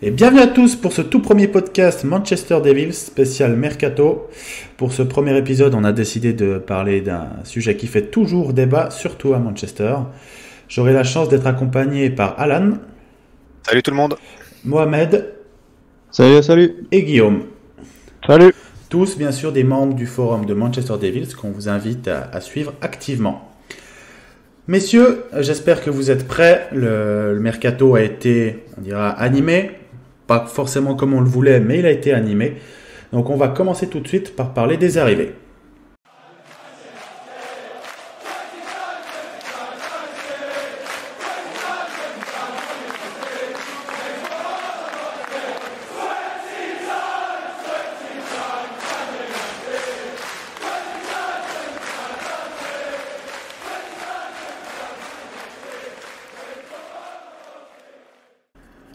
Et bienvenue à tous pour ce tout premier podcast Manchester Devils spécial Mercato. Pour ce premier épisode, on a décidé de parler d'un sujet qui fait toujours débat, surtout à Manchester. J'aurai la chance d'être accompagné par Alan. Salut tout le monde. Mohamed. Salut. Et Guillaume. Salut. Tous bien sûr des membres du forum de Manchester Devils qu'on vous invite à suivre activement. Messieurs, j'espère que vous êtes prêts. Le mercato a été, on dira, animé. Pas forcément comme on le voulait, mais il a été animé. Donc on va commencer tout de suite par parler des arrivées.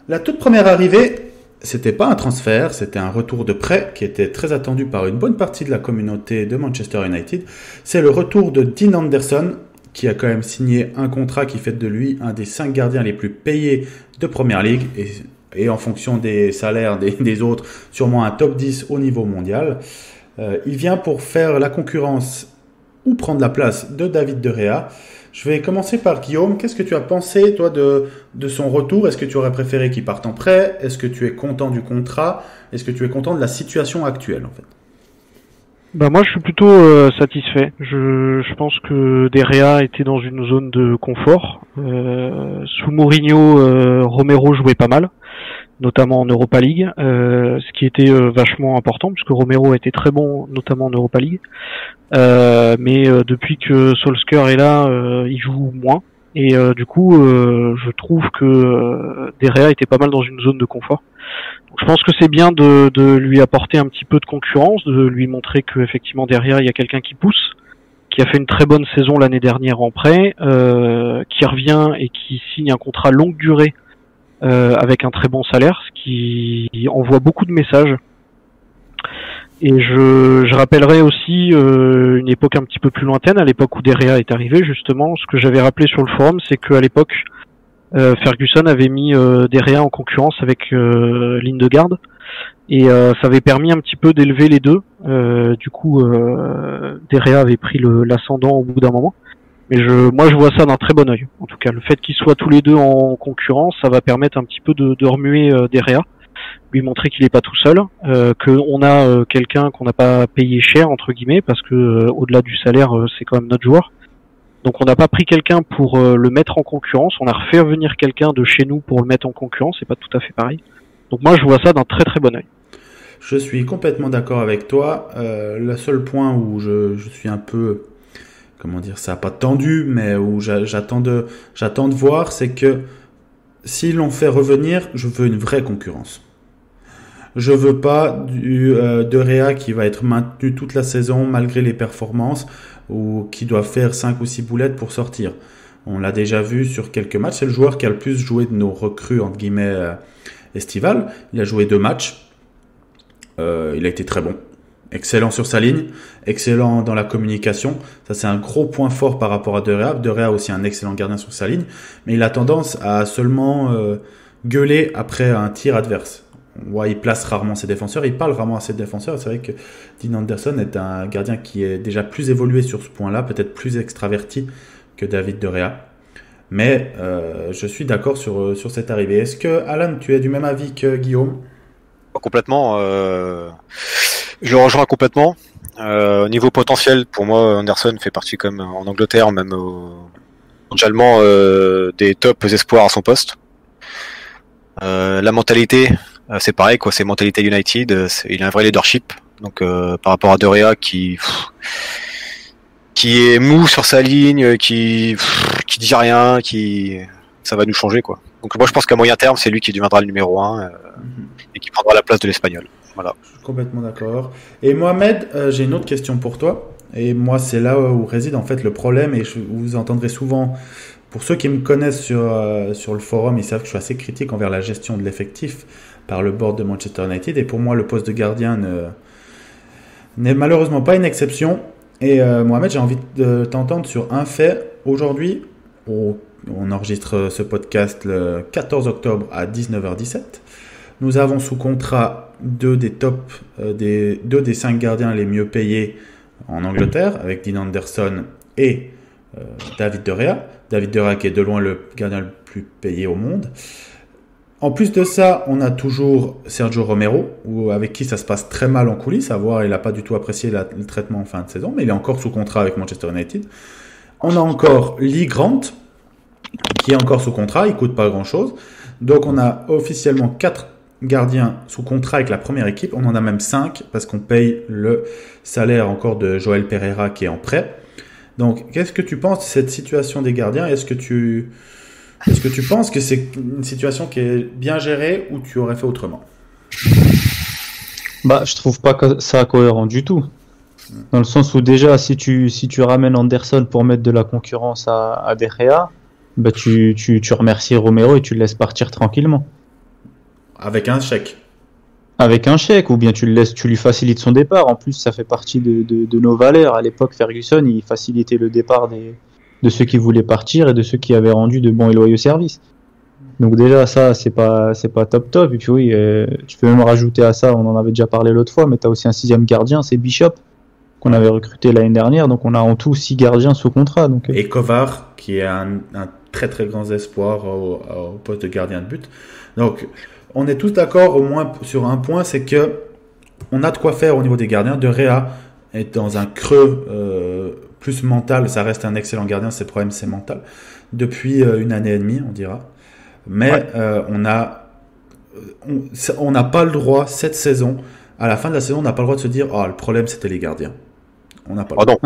La toute première arrivée, c'était pas un transfert, c'était un retour de prêt qui était très attendu par une bonne partie de la communauté de Manchester United. C'est le retour de Dean Henderson, qui a quand même signé un contrat qui fait de lui un des 5 gardiens les plus payés de Premier League et en fonction des salaires des autres, sûrement un top 10 au niveau mondial. Il vient pour faire la concurrence ou prendre la place de David De Gea. Je vais commencer par Guillaume. Qu'est-ce que tu as pensé, toi, de son retour ? Est-ce que tu aurais préféré qu'il parte en prêt ? Est-ce que tu es content du contrat ? Est-ce que tu es content de la situation actuelle, en fait ? Moi, je suis plutôt satisfait. Je pense que De Gea était dans une zone de confort. Sous Mourinho, Romero jouait pas mal, notamment en Europa League, ce qui était vachement important, puisque Romero a été très bon, notamment en Europa League. Mais depuis que Solskjaer est là, il joue moins. Et du coup, je trouve que De Gea était pas mal dans une zone de confort. Donc, je pense que c'est bien de lui apporter un petit peu de concurrence, de lui montrer que effectivement derrière il y a quelqu'un qui pousse, qui a fait une très bonne saison l'année dernière en prêt, qui revient et qui signe un contrat longue durée avec un très bon salaire, ce qui envoie beaucoup de messages. Et je rappellerai aussi une époque un petit peu plus lointaine, à l'époque où De Gea est arrivé, justement. Ce que j'avais rappelé sur le forum, c'est qu'à l'époque, Ferguson avait mis De Gea en concurrence avec Lindegaard, et ça avait permis un petit peu d'élever les deux. Du coup, De Gea avait pris l'ascendant au bout d'un moment. Mais moi, je vois ça d'un très bon œil. En tout cas, le fait qu'ils soient tous les deux en concurrence, ça va permettre un petit peu de remuer De Gea, lui montrer qu'il est pas tout seul, qu'on a quelqu'un qu'on n'a pas payé cher entre guillemets, parce que au-delà du salaire, c'est quand même notre joueur. Donc on n'a pas pris quelqu'un pour le mettre en concurrence, on a refait venir quelqu'un de chez nous pour le mettre en concurrence, c'est pas tout à fait pareil. Donc moi je vois ça d'un très très bon œil. Je suis complètement d'accord avec toi. Le seul point où je suis un peu, comment dire ça, pas tendu, mais où j'attends de voir, c'est que si l'on fait revenir, je veux une vraie concurrence. Je veux pas De Gea qui va être maintenu toute la saison malgré les performances ou qui doit faire 5 ou 6 boulettes pour sortir. On l'a déjà vu sur quelques matchs. C'est le joueur qui a le plus joué de nos recrues, entre guillemets, estivales. Il a joué 2 matchs. Il a été très bon. Excellent sur sa ligne. Excellent dans la communication. Ça, c'est un gros point fort par rapport à De Gea. De Gea a aussi un excellent gardien sur sa ligne. Mais il a tendance à seulement gueuler après un tir adverse. Ouais, il place rarement ses défenseurs, il parle rarement à ses défenseurs. C'est vrai que Dean Henderson est un gardien qui est déjà plus évolué sur ce point-là, peut-être plus extraverti que David De Gea. Mais je suis d'accord sur cette arrivée. Est-ce que, Alan, tu es du même avis que Guillaume ? Complètement. Je le rejoins complètement. Au niveau potentiel, pour moi, Henderson fait partie comme en Angleterre, même mondialement, des top espoirs à son poste. La mentalité, c'est pareil, quoi. C'est mentalité United. Il a un vrai leadership. Donc par rapport à De Gea qui est mou sur sa ligne, qui dit rien, ça va nous changer, quoi. Donc moi je pense qu'à moyen terme c'est lui qui deviendra le numéro 1 et qui prendra la place de l'Espagnol. Voilà. Je suis complètement d'accord. Et Mohamed, j'ai une autre question pour toi. Et moi c'est là où réside en fait le problème, et vous entendrez souvent. Pour ceux qui me connaissent sur le forum, ils savent que je suis assez critique envers la gestion de l'effectif par le board de Manchester United. Et pour moi, le poste de gardien n'est malheureusement pas une exception. Et Mohamed, j'ai envie de t'entendre sur un fait. Aujourd'hui, on enregistre ce podcast le 14 octobre à 19h17. Nous avons sous contrat deux des 5 gardiens les mieux payés en Angleterre, avec Dean Anderson et David De Gea. David De Gea qui est de loin le gardien le plus payé au monde. En plus de ça, on a toujours Sergio Romero, avec qui ça se passe très mal en coulisses. À voir, il n'a pas du tout apprécié le traitement en fin de saison, mais il est encore sous contrat avec Manchester United. On a encore Lee Grant, qui est encore sous contrat, il ne coûte pas grand-chose. Donc on a officiellement 4 gardiens sous contrat avec la première équipe. On en a même 5, parce qu'on paye le salaire encore de Joel Pereira, qui est en prêt. Donc, qu'est-ce que tu penses de cette situation des gardiens ? Est-ce que tu penses que c'est une situation qui est bien gérée ou tu aurais fait autrement ? Bah, je trouve pas que ça cohérent du tout. Dans le sens où déjà, si tu ramènes Anderson pour mettre de la concurrence à De Gea, bah tu remercies Romero et tu le laisses partir tranquillement. Avec un chèque. Avec un chèque, ou bien tu lui facilites son départ. En plus, ça fait partie de nos valeurs. À l'époque, Ferguson, il facilitait le départ de ceux qui voulaient partir et de ceux qui avaient rendu de bons et loyaux services. Donc déjà, ça, c'est pas top. Et puis oui, tu peux même rajouter à ça, on en avait déjà parlé l'autre fois, mais tu as aussi un 6e gardien, c'est Bishop, qu'on avait recruté l'année dernière. Donc on a en tout 6 gardiens sous contrat. Donc, Et Kovar, qui est un très très grand espoir au poste de gardien de but. Donc on est tous d'accord au moins sur un point, c'est que on a de quoi faire au niveau des gardiens. De Gea est dans un creux plus mental, ça reste un excellent gardien, c'est le problème, c'est mental. Depuis une année et demie, on dira. Mais ouais. On n'a pas le droit, cette saison, à la fin de la saison, on n'a pas le droit de se dire « Ah, le problème, c'était les gardiens ». On n'a pas le droit.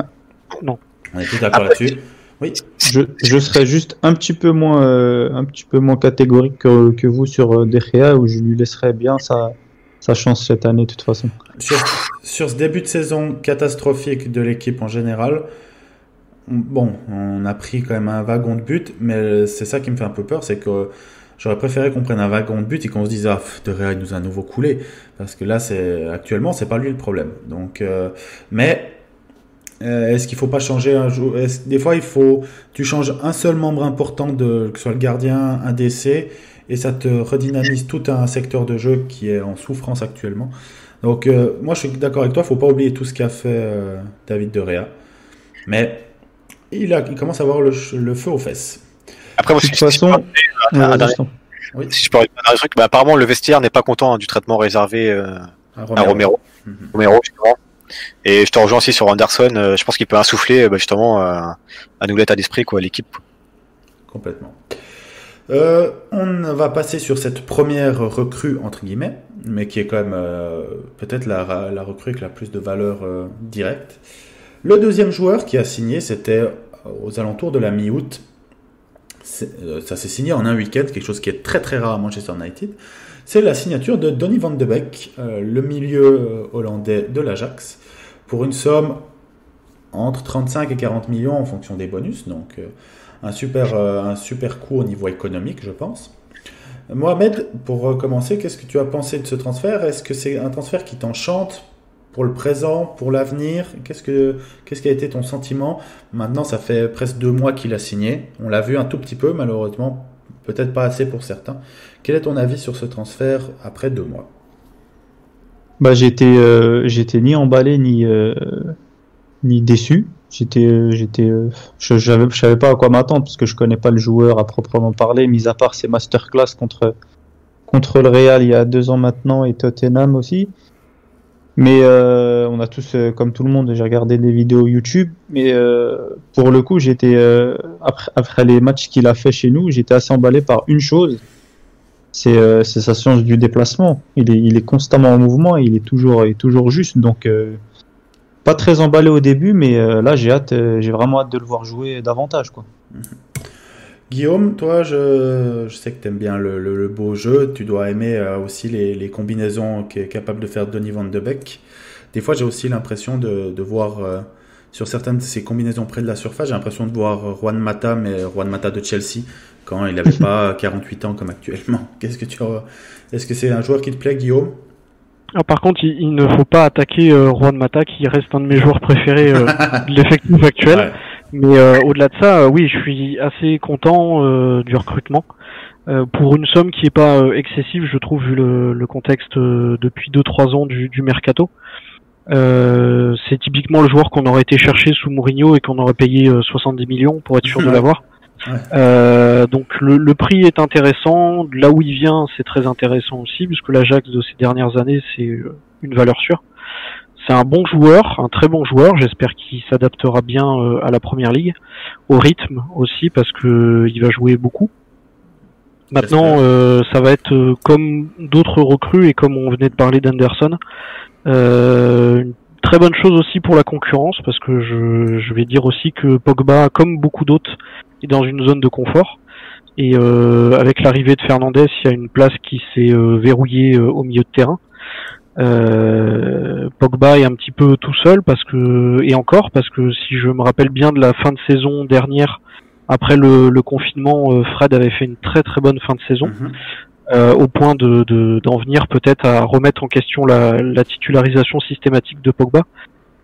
Non. On est tous d'accord là-dessus. Oui. Je serais juste un petit peu moins catégorique que vous sur De Gea, où je lui laisserais bien sa chance cette année de toute façon. Sur ce début de saison catastrophique de l'équipe en général, on a pris quand même un wagon de but, mais c'est ça qui me fait un peu peur, c'est que j'aurais préféré qu'on prenne un wagon de but et qu'on se dise « Ah, De Gea, il nous a à nouveau coulé », parce que là, actuellement, c'est pas lui le problème. Donc, mais est-ce qu'il faut pas changer un jour ? Des fois, tu changes un seul membre important, que ce soit le gardien, un DC, et ça te redynamise tout un secteur de jeu qui est en souffrance actuellement. Donc, moi, je suis d'accord avec toi, il faut pas oublier tout ce qu'a fait David De Gea. Mais il commence à avoir le feu aux fesses. Après, moi, de toute façon, oui. Si je peux répondre à un truc, apparemment, le vestiaire n'est pas content du traitement réservé à Romero. Romero, justement. Et je te rejoins aussi sur Anderson. Je pense qu'il peut insuffler justement un nouvel état d'esprit à l'équipe. Complètement. On va passer sur cette première recrue entre guillemets, mais qui est quand même peut-être la recrue avec la plus de valeur directe. Le deuxième joueur qui a signé, c'était aux alentours de la mi-août. Ça s'est signé en un week-end, quelque chose qui est très très rare à Manchester United. C'est la signature de Donny van de Beek, le milieu hollandais de l'Ajax, pour une somme entre 35 et 40 millions en fonction des bonus. Donc un super coup au niveau économique, je pense. Mohamed, pour commencer, qu'est-ce que tu as pensé de ce transfert ? Est-ce que c'est un transfert qui t'enchante pour le présent, pour l'avenir ? Qu'est-ce qui a été ton sentiment ? Maintenant, ça fait presque 2 mois qu'il a signé. On l'a vu un tout petit peu, malheureusement, peut-être pas assez pour certains. Quel est ton avis sur ce transfert après 2 mois ? Bah, j'étais ni emballé ni déçu. Je savais pas à quoi m'attendre parce que je connais pas le joueur à proprement parler, mis à part ses masterclass contre le Real il y a 2 ans maintenant et Tottenham aussi. Mais on a tous, comme tout le monde, j'ai regardé des vidéos YouTube. Mais pour le coup, après les matchs qu'il a fait chez nous, j'étais assez emballé par une chose. C'est sa science du déplacement. Il est constamment en mouvement et il est toujours juste. Donc pas très emballé au début, mais là j'ai vraiment hâte de le voir jouer davantage, quoi. Guillaume, toi, je sais que tu aimes bien le beau jeu. Tu dois aimer aussi les combinaisons qu'est capable de faire Donny van de Beek. Des fois, j'ai aussi l'impression de voir sur certaines de ces combinaisons près de la surface, j'ai l'impression de voir Juan Mata, mais Juan Mata de Chelsea, quand il n'avait pas 48 ans comme actuellement. Est-ce que c'est un joueur qui te plaît, Guillaume ? Par contre, il ne faut pas attaquer Juan Mata, qui reste un de mes joueurs préférés de l'effectif actuel. Ouais. Mais au-delà de ça, oui, je suis assez content du recrutement. pour une somme qui est pas excessive, je trouve, vu le contexte depuis 2-3 ans du mercato. C'est typiquement le joueur qu'on aurait été chercher sous Mourinho et qu'on aurait payé 70 millions pour être sûr de l'avoir. Ouais. Donc le prix est intéressant, là où il vient c'est très intéressant aussi, puisque l'Ajax de ces dernières années c'est une valeur sûre. C'est un bon joueur, un très bon joueur, j'espère qu'il s'adaptera bien à la première ligue, au rythme aussi parce que il va jouer beaucoup. Maintenant ça va être comme d'autres recrues et comme on venait de parler d'Anderson, une très bonne chose aussi pour la concurrence parce que je vais dire aussi que Pogba, comme beaucoup d'autres, est dans une zone de confort et avec l'arrivée de Fernandes, il y a une place qui s'est verrouillée au milieu de terrain. Pogba est un petit peu tout seul parce que si je me rappelle bien de la fin de saison dernière, après le confinement, Fred avait fait une très très bonne fin de saison. Au point d'en venir peut-être à remettre en question la titularisation systématique de Pogba.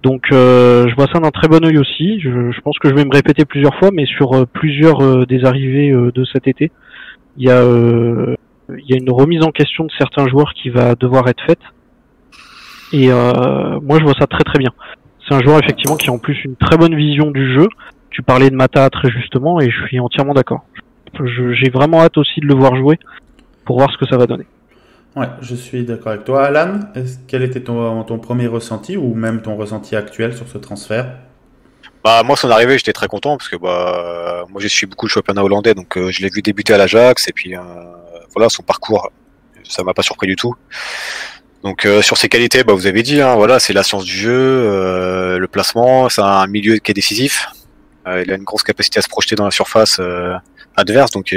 Donc je vois ça d'un très bon œil aussi. Je pense que je vais me répéter plusieurs fois, mais sur plusieurs des arrivées de cet été, il y a une remise en question de certains joueurs qui va devoir être faite. Et moi je vois ça très très bien. C'est un joueur effectivement qui a en plus une très bonne vision du jeu. Tu parlais de Mata très justement et je suis entièrement d'accord. J'ai vraiment hâte aussi de le voir jouer pour voir ce que ça va donner. Ouais, je suis d'accord avec toi. Alan, quel était ton premier ressenti ou même ton ressenti actuel sur ce transfert? Bah moi son arrivée j'étais très content parce que moi je suis beaucoup le championnat hollandais donc je l'ai vu débuter à l'Ajax et puis voilà son parcours ça m'a pas surpris du tout. Donc sur ses qualités vous avez dit voilà c'est la science du jeu, le placement, c'est un milieu qui est décisif. Il a une grosse capacité à se projeter dans la surface adverse donc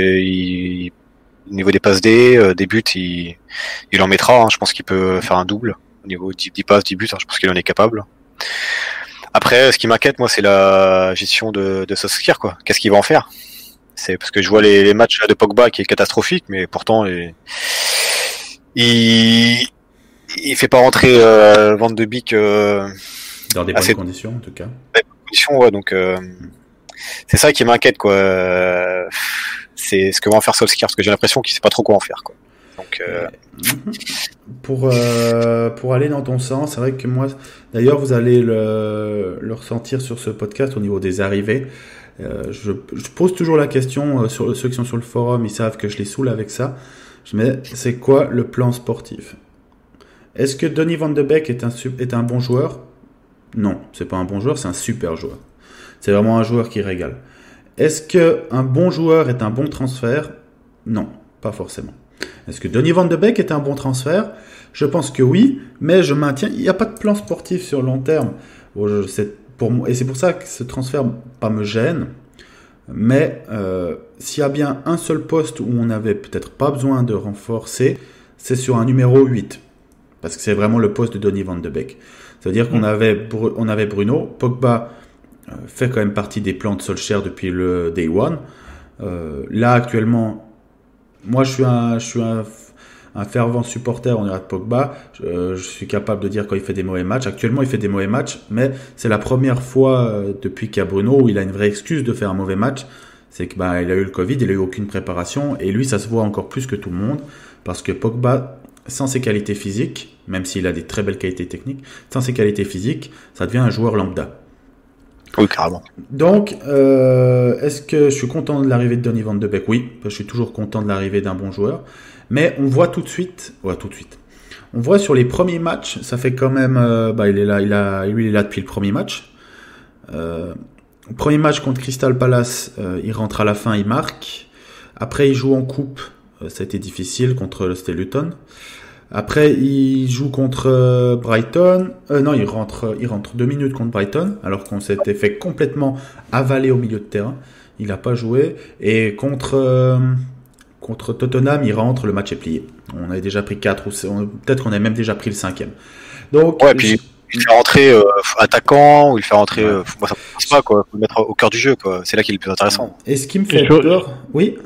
au niveau des passes D, des buts, il en mettra. Je pense qu'il peut faire un double. Au niveau 10 passes, 10 buts, je pense qu'il en est capable. Après, ce qui m'inquiète, moi, c'est la gestion de Solskjaer, quoi. Qu'est-ce qu'il va en faire? C'est parce que je vois les matchs de Pogba qui est catastrophique, mais pourtant, il fait pas rentrer Van de Beek dans des bonnes conditions, en tout cas. Des bonnes conditions, ouais. Donc, c'est ça qui m'inquiète, quoi. C'est ce que va en faire Solskjaer parce que j'ai l'impression qu'il sait pas trop quoi en faire quoi. Donc pour aller dans ton sens, c'est vrai que moi d'ailleurs vous allez le ressentir sur ce podcast au niveau des arrivées. Je pose toujours la question sur ceux qui sont sur le forum, ils savent que je les saoule avec ça. Mais c'est quoi le plan sportif? Est-ce que Donny van de Beek est un bon joueur? Non, c'est pas un bon joueur, c'est un super joueur. C'est vraiment un joueur qui régale. Est-ce qu'un bon joueur est un bon transfert? Non, pas forcément. Est-ce que Donny van de Beek est un bon transfert? Je pense que oui, mais je maintiens, il n'y a pas de plan sportif sur le long terme. Et c'est pour ça que ce transfert pas me gêne. Mais s'il y a bien un seul poste où on n'avait peut-être pas besoin de renforcer, c'est sur un numéro 8. Parce que c'est vraiment le poste de Donny van de Beek. Ça veut dire qu'on avait Bruno, Pogba fait quand même partie des plans de Solskjaer depuis le Day One. Là, actuellement, moi, je suis un fervent supporter, on ira de Pogba. Je suis capable de dire quand il fait des mauvais matchs. Actuellement, il fait des mauvais matchs, mais c'est la première fois depuis qu'il y a Bruno où il a une vraie excuse de faire un mauvais match. C'est que il a eu le Covid, il a eu aucune préparation, et lui, ça se voit encore plus que tout le monde, parce que Pogba, sans ses qualités physiques, même s'il a des très belles qualités techniques, sans ses qualités physiques, ça devient un joueur lambda. Oui, carrément. Donc, est-ce que je suis content de l'arrivée de Donny van de Beek? Oui, je suis toujours content de l'arrivée d'un bon joueur. Mais on voit tout de suite. On voit sur les premiers matchs, ça fait quand même. Il est là depuis le premier match. Premier match contre Crystal Palace, il rentre à la fin, il marque. Après, il joue en coupe, ça a été difficile contre le Luton. Après, il joue contre Brighton. Non, il rentre 2 minutes contre Brighton, alors qu'on s'était fait complètement avaler au milieu de terrain. Il n'a pas joué. Et contre Tottenham, il rentre, le match est plié. On avait déjà pris 4, ou peut-être qu'on avait même déjà pris le 5e. Donc, ouais, puis il fait rentrer attaquant, ou il fait rentrer. Moi, ça ne passe pas, quoi. Faut le mettre au cœur du jeu, quoi. C'est là qu'il est le plus intéressant. Et ce qui me fait peur. Oui.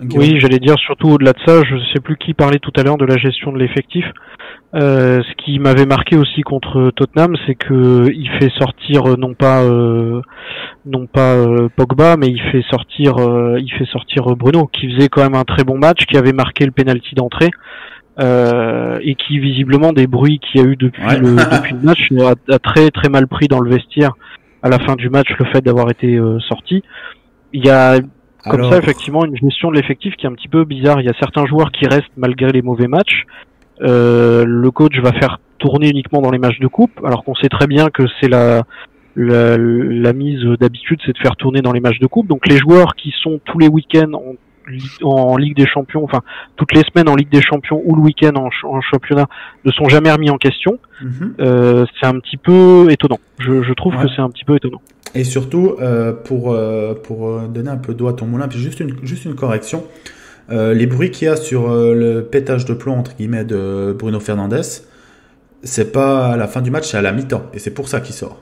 Guillaume. Oui, j'allais dire surtout au-delà de ça, je sais plus qui parlait tout à l'heure de la gestion de l'effectif. Ce qui m'avait marqué aussi contre Tottenham, c'est que il fait sortir non pas Pogba, mais il fait sortir Bruno, qui faisait quand même un très bon match, qui avait marqué le penalty d'entrée. Et qui visiblement des bruits qu'il y a eu depuis le match a très très mal pris dans le vestiaire à la fin du match le fait d'avoir été sorti. Il y a ça effectivement une gestion de l'effectif qui est un petit peu bizarre. Il y a certains joueurs qui restent malgré les mauvais matchs. Le coach va faire tourner uniquement dans les matchs de coupe, alors qu'on sait très bien que c'est la mise d'habitude, c'est de faire tourner dans les matchs de coupe. Donc les joueurs qui sont tous les week-ends en Ligue des Champions, enfin toutes les semaines en Ligue des Champions ou le week-end en championnat, ne sont jamais remis en question. C'est un petit peu étonnant. Je trouve que c'est un petit peu étonnant. Et surtout, pour donner un peu d'eau à ton moulin, puis juste une correction, les bruits qu'il y a sur le pétage de plomb entre guillemets de Bruno Fernandes, c'est pas à la fin du match, c'est à la mi-temps, et c'est pour ça qu'il sort.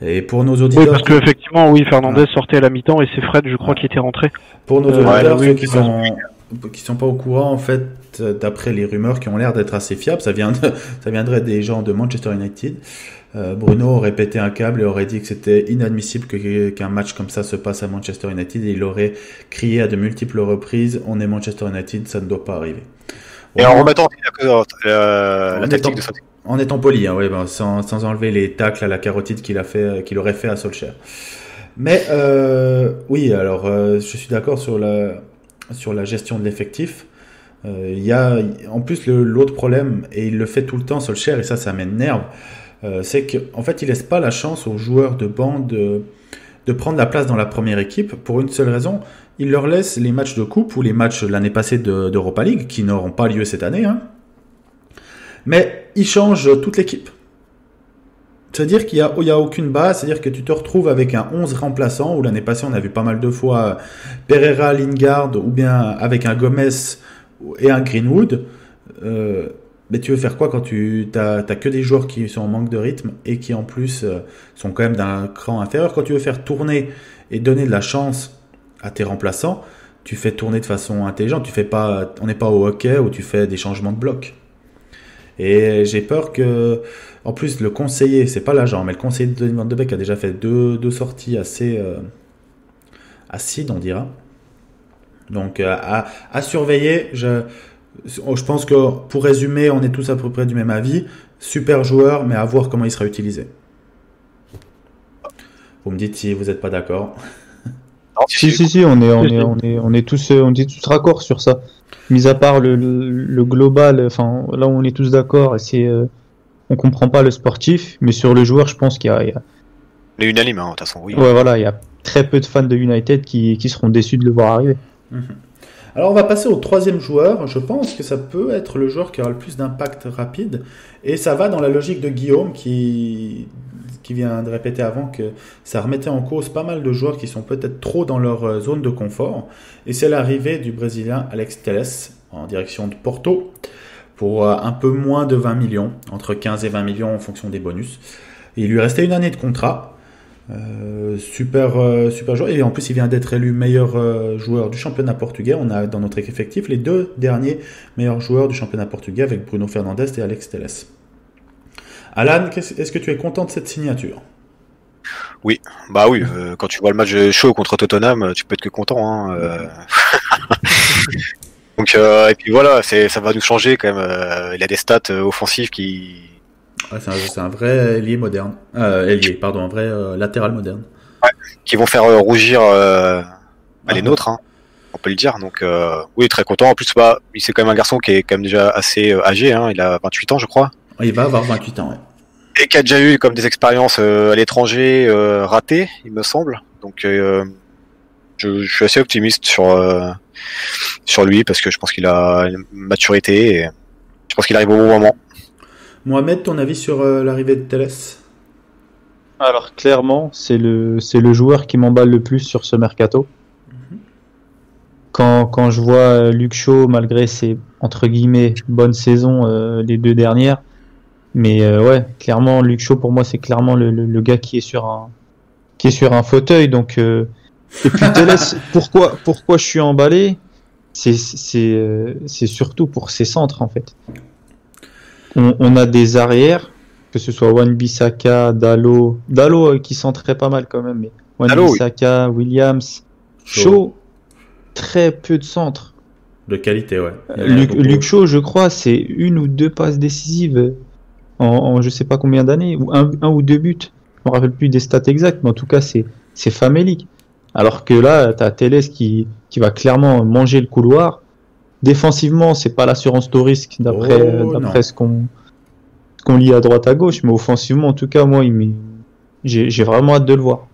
Et pour nos auditeurs, oui, parce que effectivement, oui, Fernandez sortait à la mi-temps et c'est Fred, je crois, qui était rentré. Pour nos auditeurs, ceux qui sont pas au courant, en fait, d'après les rumeurs qui ont l'air d'être assez fiables, ça viendrait des gens de Manchester United. Bruno aurait pété un câble et aurait dit que c'était inadmissible qu'un match comme ça se passe à Manchester United, et il aurait crié à de multiples reprises: on est Manchester United, ça ne doit pas arriver. Et en remettant la tactique de sauter. En étant poli, hein, sans enlever les tacles à la carotide qu'il aurait fait à Solskjaer. Mais oui, alors je suis d'accord sur la gestion de l'effectif. Il y a en plus l'autre problème, et il le fait tout le temps, Solskjaer, et ça m'énerve, c'est qu'en fait il laisse pas la chance aux joueurs de banc de prendre la place dans la première équipe, pour une seule raison: il leur laisse les matchs de coupe ou les matchs l'année passée d'Europa League, qui n'auront pas lieu cette année, hein. Mais il change toute l'équipe. C'est-à-dire qu'il y a aucune base, c'est-à-dire que tu te retrouves avec un 11 remplaçant, où l'année passée on a vu pas mal de fois Pereira, Lingard, ou bien avec un Gomez et un Greenwood. Mais tu veux faire quoi quand tu t'as que des joueurs qui sont en manque de rythme et qui en plus sont quand même d'un cran inférieur? Quand tu veux faire tourner et donner de la chance à tes remplaçants, tu fais tourner de façon intelligente. On n'est pas au hockey où tu fais des changements de bloc. Et j'ai peur que, en plus, le conseiller, c'est pas l'agent, mais le conseiller de Donny Van de Beek a déjà fait deux sorties assez acides, on dira. Donc à surveiller. Je pense que, pour résumer, on est tous à peu près du même avis. Super joueur, mais à voir comment il sera utilisé. Vous me dites si vous n'êtes pas d'accord. Si, on est tous raccord sur ça. Mis à part le global, enfin là où on est tous d'accord, c'est on comprend pas le sportif, mais sur le joueur, je pense qu'il y a on est unanime, hein, de toute façon, oui. Ouais, voilà, il y a très peu de fans de United qui seront déçus de le voir arriver. Alors on va passer au troisième joueur. Je pense que ça peut être le joueur qui aura le plus d'impact rapide, et ça va dans la logique de Guillaume qui vient de répéter avant que ça remettait en cause pas mal de joueurs qui sont peut-être trop dans leur zone de confort, et c'est l'arrivée du Brésilien Alex Telles en direction de Porto pour un peu moins de 20 millions, entre 15 et 20 millions en fonction des bonus. Et il lui restait une année de contrat. Super joueur, et en plus il vient d'être élu meilleur joueur du championnat portugais. On a dans notre effectif les deux derniers meilleurs joueurs du championnat portugais, avec Bruno Fernandes et Alex Telles. Alan, est-ce que tu es content de cette signature? Oui, quand tu vois le match chaud contre Tottenham, tu peux être que content, hein. Donc et puis voilà, ça va nous changer quand même. Il a des stats offensives qui... Ouais, c'est un vrai ailier moderne. Un vrai latéral moderne. Ouais, qui vont faire rougir les nôtres, hein, on peut le dire. Donc oui, très content. En plus, c'est quand même un garçon qui est quand même déjà assez âgé, hein. Il a 28 ans, je crois. Il va avoir 28 ans, ouais. Et qui a déjà eu comme des expériences à l'étranger ratées, il me semble. Donc je suis assez optimiste sur lui, parce que je pense qu'il a une maturité et je pense qu'il arrive au bon moment. Mohamed, ton avis sur l'arrivée de Telles? Alors clairement, c'est le joueur qui m'emballe le plus sur ce mercato. Quand je vois Luke Shaw, malgré ses entre guillemets bonnes saisons, les deux dernières, mais ouais, clairement Luke Shaw pour moi c'est clairement le gars qui est sur un fauteuil. Donc et puis Telles, pourquoi je suis emballé? c'est surtout pour ses centres en fait. On a des arrières, que ce soit Wan-Bissaka, Dalot qui centrait pas mal quand même, mais Wan-Bissaka, oui. Williams, Shaw, très peu de centres. De qualité, ouais. Luke Shaw, je crois, c'est 1 ou 2 passes décisives en je sais pas combien d'années, ou un ou 2 buts. Je me rappelle plus des stats exactes, mais en tout cas, c'est famélique. Alors que là, t'as Telles qui va clairement manger le couloir. Défensivement, c'est pas l'assurance tout risque d'après ce qu'on lit à droite à gauche, mais offensivement, en tout cas, moi, j'ai vraiment hâte de le voir.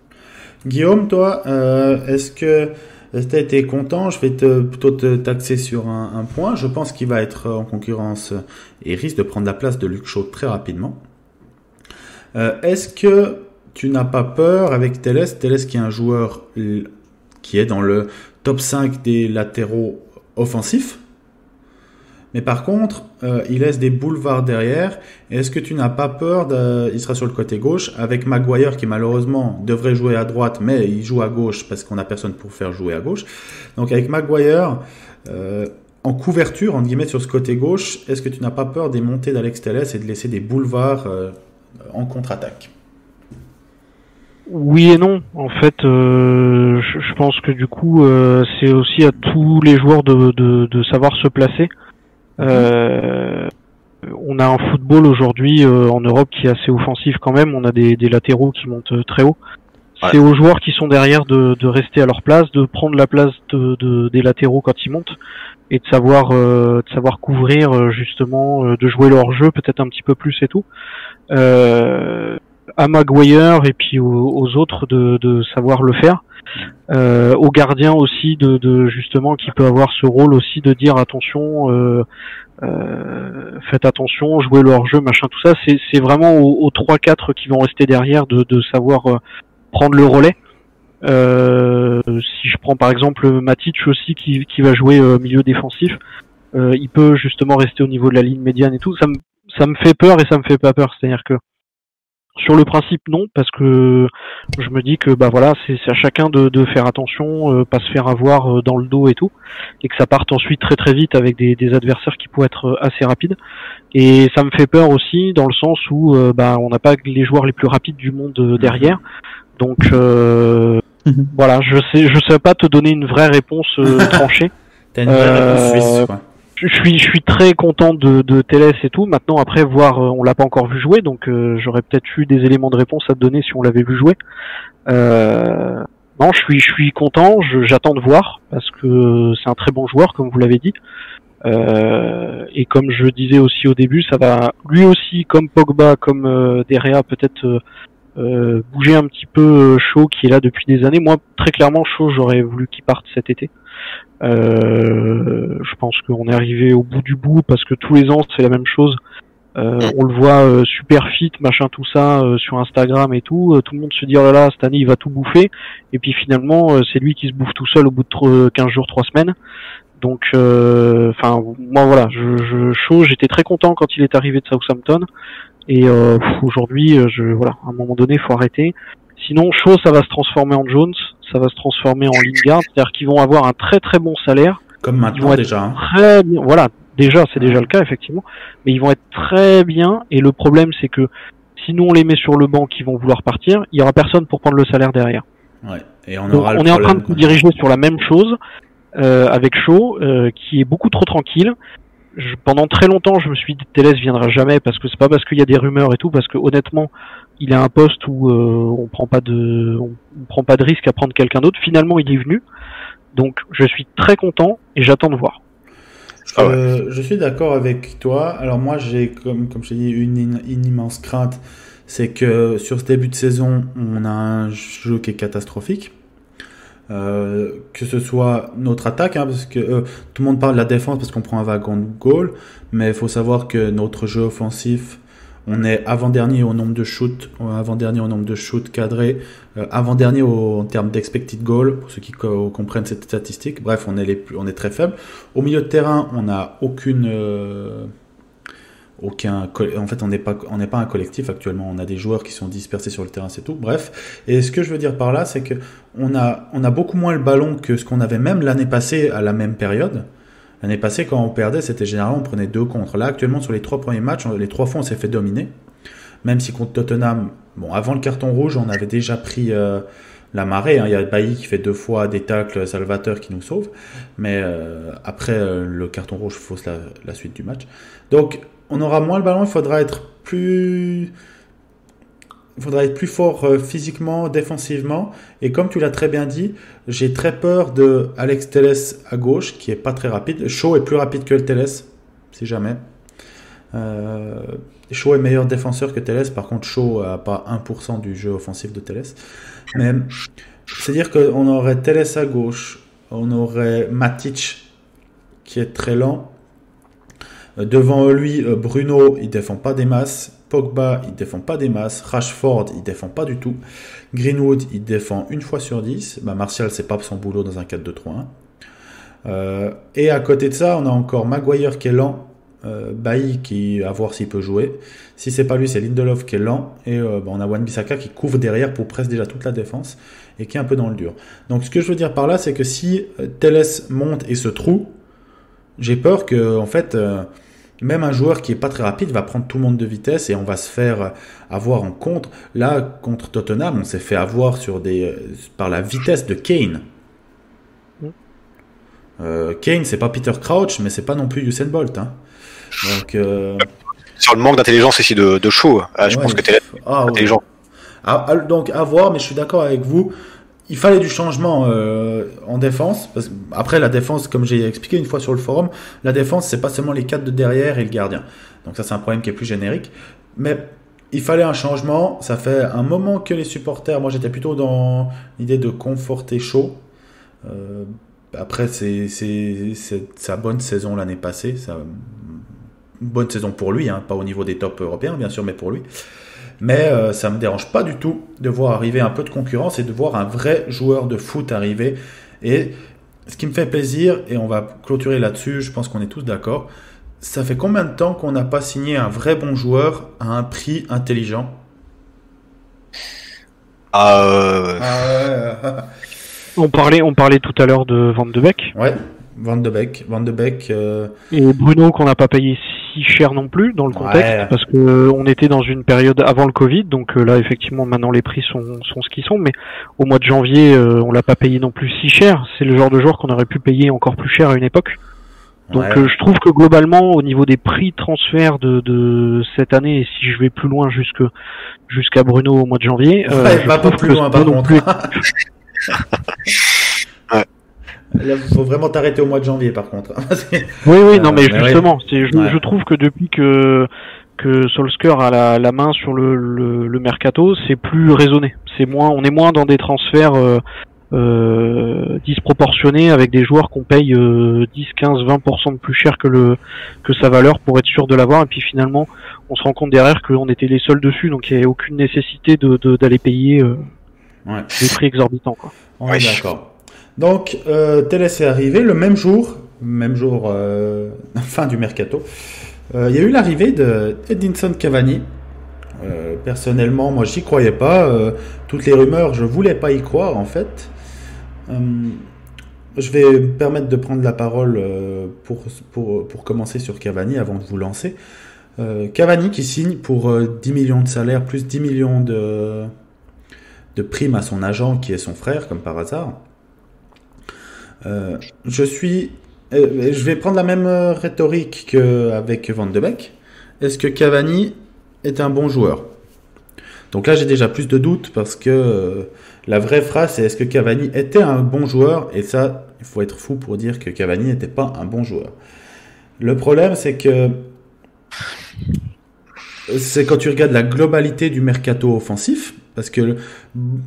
Guillaume, toi, est-ce que tu as été content? Je vais plutôt t'axer sur un point. Je pense qu'il va être en concurrence et risque de prendre la place de Luke Shaw très rapidement. Est-ce que tu n'as pas peur avec Telles qui est un joueur qui est dans le top 5 des latéraux offensifs, mais par contre, il laisse des boulevards derrière. Est-ce que tu n'as pas peur il sera sur le côté gauche, avec Maguire qui malheureusement devrait jouer à droite, mais il joue à gauche parce qu'on n'a personne pour faire jouer à gauche. Donc avec Maguire en couverture, entre guillemets, sur ce côté gauche, est-ce que tu n'as pas peur des montées d'Alex Telles et de laisser des boulevards en contre-attaque? Oui et non. En fait, je pense que du coup, c'est aussi à tous les joueurs de savoir se placer. On a un football aujourd'hui en Europe qui est assez offensif quand même. On a des latéraux qui montent très haut. Ouais. C'est aux joueurs qui sont derrière de rester à leur place, de prendre la place des latéraux quand ils montent et de savoir couvrir justement, de jouer leur jeu peut-être un petit peu plus et tout. À Maguire et puis aux autres de savoir le faire. Au gardien aussi de justement qui peut avoir ce rôle aussi de dire attention, faites attention, jouez leur jeu, machin, tout ça. C'est vraiment aux 3-4 qui vont rester derrière de savoir prendre le relais. Si je prends par exemple Matic aussi qui va jouer milieu défensif, il peut justement rester au niveau de la ligne médiane et tout. Ça me fait peur et ça me fait pas peur. C'est-à-dire que sur le principe, non, parce que je me dis que bah voilà, c'est à chacun de faire attention, pas se faire avoir dans le dos et tout, et que ça parte ensuite très très vite avec des adversaires qui pourraient être assez rapides. Et ça me fait peur aussi dans le sens où bah on n'a pas les joueurs les plus rapides du monde derrière, donc voilà, je sais pas te donner une vraie réponse tranchée. T'as une vraie réponse suisse, quoi. Je suis très content de Telles et tout. Maintenant, après, voir, on l'a pas encore vu jouer, donc j'aurais peut-être eu des éléments de réponse à te donner si on l'avait vu jouer. Non, je suis content. J'attends de voir parce que c'est un très bon joueur, comme vous l'avez dit. Et comme je disais aussi au début, ça va lui aussi, comme Pogba, comme Derrea, peut-être bouger un petit peu Shaw qui est là depuis des années. Moi, très clairement, Shaw, j'aurais voulu qu'il parte cet été. Je pense qu'on est arrivé au bout du bout parce que tous les ans c'est la même chose. On le voit super fit, machin, tout ça sur Instagram et tout. Tout le monde se dit oh là là, cette année il va tout bouffer. Et puis finalement c'est lui qui se bouffe tout seul au bout de 15 jours, 3 semaines. Donc enfin moi voilà, j'étais très content quand il est arrivé de Southampton. Et aujourd'hui, voilà, à un moment donné, faut arrêter. Sinon, Shaw, ça va se transformer en Jones, ça va se transformer en Lingard, c'est-à-dire qu'ils vont avoir un très très bon salaire. Comme maintenant déjà. Très bien, voilà, déjà c'est déjà le cas effectivement, mais ils vont être très bien. Et le problème, c'est que si nous on les met sur le banc, qui vont vouloir partir, il y aura personne pour prendre le salaire derrière. Ouais. Et on donc, on est en train de se diriger sur la même chose avec Shaw, qui est beaucoup trop tranquille. Pendant très longtemps, je me suis dit Telles viendra jamais parce que c'est pas parce qu'il y a des rumeurs et tout, parce que honnêtement, il a un poste où on prend pas de risque à prendre quelqu'un d'autre. Finalement, il est venu, donc je suis très content et j'attends de voir. Je suis d'accord avec toi. Alors moi, j'ai comme je t'ai dit une immense crainte, c'est que sur ce début de saison, on a un jeu qui est catastrophique. Que ce soit notre attaque, parce que tout le monde parle de la défense parce qu'on prend un wagon de goal, mais il faut savoir que notre jeu offensif, on est avant-dernier au nombre de shoots, cadrés, avant-dernier en termes d'expected goal, pour ceux qui comprennent cette statistique. Bref, on est très faible. Au milieu de terrain, on n'a en fait, on n'est pas un collectif actuellement. On a des joueurs qui sont dispersés sur le terrain, c'est tout. Bref. Et ce que je veux dire par là, c'est que on a beaucoup moins le ballon que ce qu'on avait même l'année passée à la même période. L'année passée, quand on perdait, c'était généralement on prenait 2 contre. Là, actuellement, sur les 3 premiers matchs, les 3 fois, on s'est fait dominer. Même si contre Tottenham, bon, avant le carton rouge, on avait déjà pris la marée. Hein. Il y a Bailly qui fait 2 fois des tacles, Salvatore qui nous sauve. Mais après, le carton rouge fausse la suite du match. Donc, on aura moins le ballon. Il faudra être plus fort physiquement, défensivement. Et comme tu l'as très bien dit, j'ai très peur de Alex Telles à gauche, qui est pas très rapide. Shaw est plus rapide que Telles, si jamais. Shaw est meilleur défenseur que Telles. Par contre, Shaw n'a pas 1% du jeu offensif de Telles. Mais c'est-à-dire qu'on aurait Telles à gauche, on aurait Matic, qui est très lent. Devant lui, Bruno, il défend pas des masses. Pogba, il défend pas des masses. Rashford, il défend pas du tout. Greenwood, il défend 1 fois sur 10. Martial, c'est pas son boulot dans un 4-2-3-1. Et à côté de ça, on a encore Maguire qui est lent. Bailly qui à voir s'il peut jouer. Si c'est pas lui, c'est Lindelof qui est lent. Et on a Wan-Bissaka qui couvre derrière pour presque déjà toute la défense et qui est un peu dans le dur. Donc ce que je veux dire par là, c'est que si Telles monte et se trouve, j'ai peur que en fait même un joueur qui est pas très rapide va prendre tout le monde de vitesse et on va se faire avoir en contre. Là, contre Tottenham, on s'est fait avoir par la vitesse de Kane. Kane, c'est pas Peter Crouch, mais c'est pas non plus Usain Bolt. Hein. Donc, sur le manque d'intelligence ici de Shaw, je pense que t'es intelligent. Donc à voir, mais je suis d'accord avec vous. Il fallait du changement en défense. Parce que, après, la défense, comme j'ai expliqué une fois sur le forum, la défense, c'est pas seulement les 4 de derrière et le gardien. Donc ça, c'est un problème qui est plus générique. Mais il fallait un changement. Ça fait un moment que les supporters... Moi, j'étais plutôt dans l'idée de conforter Shaw. Après, c'est sa bonne saison l'année passée. Une bonne saison pour lui, hein, pas au niveau des tops européens, bien sûr, mais pour lui. Mais ça me dérange pas du tout de voir arriver un peu de concurrence et de voir un vrai joueur de foot arriver. Et ce qui me fait plaisir, et on va clôturer là-dessus, je pense qu'on est tous d'accord, ça fait combien de temps qu'on n'a pas signé un vrai bon joueur à un prix intelligent ? On parlait tout à l'heure de Van de Beek. Ouais, Van de Beek. Et Bruno qu'on n'a pas payé si cher non plus dans le contexte, parce que on était dans une période avant le Covid, donc là effectivement maintenant les prix sont ce qu'ils sont, mais au mois de janvier on l'a pas payé non plus si cher. C'est le genre de joueur qu'on aurait pu payer encore plus cher à une époque. Donc je trouve que globalement au niveau des prix de transfert de cette année, et si je vais plus loin jusqu'à Bruno au mois de janvier, va pas plus loin par contre. Il faut vraiment t'arrêter au mois de janvier, par contre. Oui, non, mais justement, je trouve que depuis que Solskjaer a la main sur le mercato, c'est plus raisonné. On est moins dans des transferts disproportionnés avec des joueurs qu'on paye 10, 15, 20% de plus cher que sa valeur pour être sûr de l'avoir. Et puis finalement, on se rend compte derrière qu'on était les seuls dessus, donc il n'y avait aucune nécessité d'aller payer des prix exorbitants, quoi. On est d'accord. Donc, Telles est arrivé le même jour, fin du mercato. Il y a eu l'arrivée de Edinson Cavani. Personnellement, moi, j'y croyais pas. Toutes les rumeurs, je voulais pas y croire, en fait. Je vais me permettre de prendre la parole pour commencer sur Cavani avant de vous lancer. Cavani qui signe pour 10 millions de salaire, plus 10 millions de primes à son agent, qui est son frère, comme par hasard. Je vais prendre la même rhétorique qu'avec Van de Beek. Est-ce que Cavani est un bon joueur ? Donc là, j'ai déjà plus de doutes parce que la vraie phrase, c'est est-ce que Cavani était un bon joueur ? Et ça, il faut être fou pour dire que Cavani n'était pas un bon joueur. Le problème, c'est quand tu regardes la globalité du mercato offensif, parce que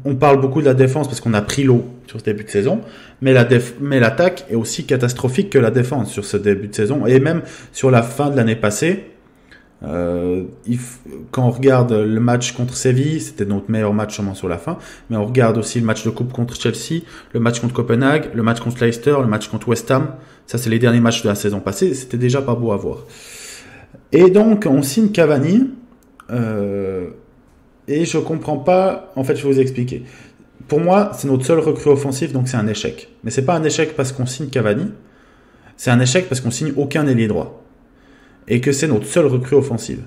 on parle beaucoup de la défense parce qu'on a pris l'eau sur ce début de saison, mais l'attaque est aussi catastrophique que la défense sur ce début de saison, et même sur la fin de l'année passée. Quand on regarde le match contre Séville, c'était notre meilleur match sûrement sur la fin, mais on regarde aussi le match de coupe contre Chelsea, le match contre Copenhague, le match contre Leicester, le match contre West Ham. Ça, c'est les derniers matchs de la saison passée. C'était déjà pas beau à voir. Et donc, on signe Cavani. Et je comprends pas. En fait, je vais vous expliquer. Pour moi, c'est notre seul recrue offensif, donc c'est un échec. Mais c'est pas un échec parce qu'on signe Cavani. c'est un échec parce qu'on signe aucun ailier droit. Et que c'est notre seule recrue offensive.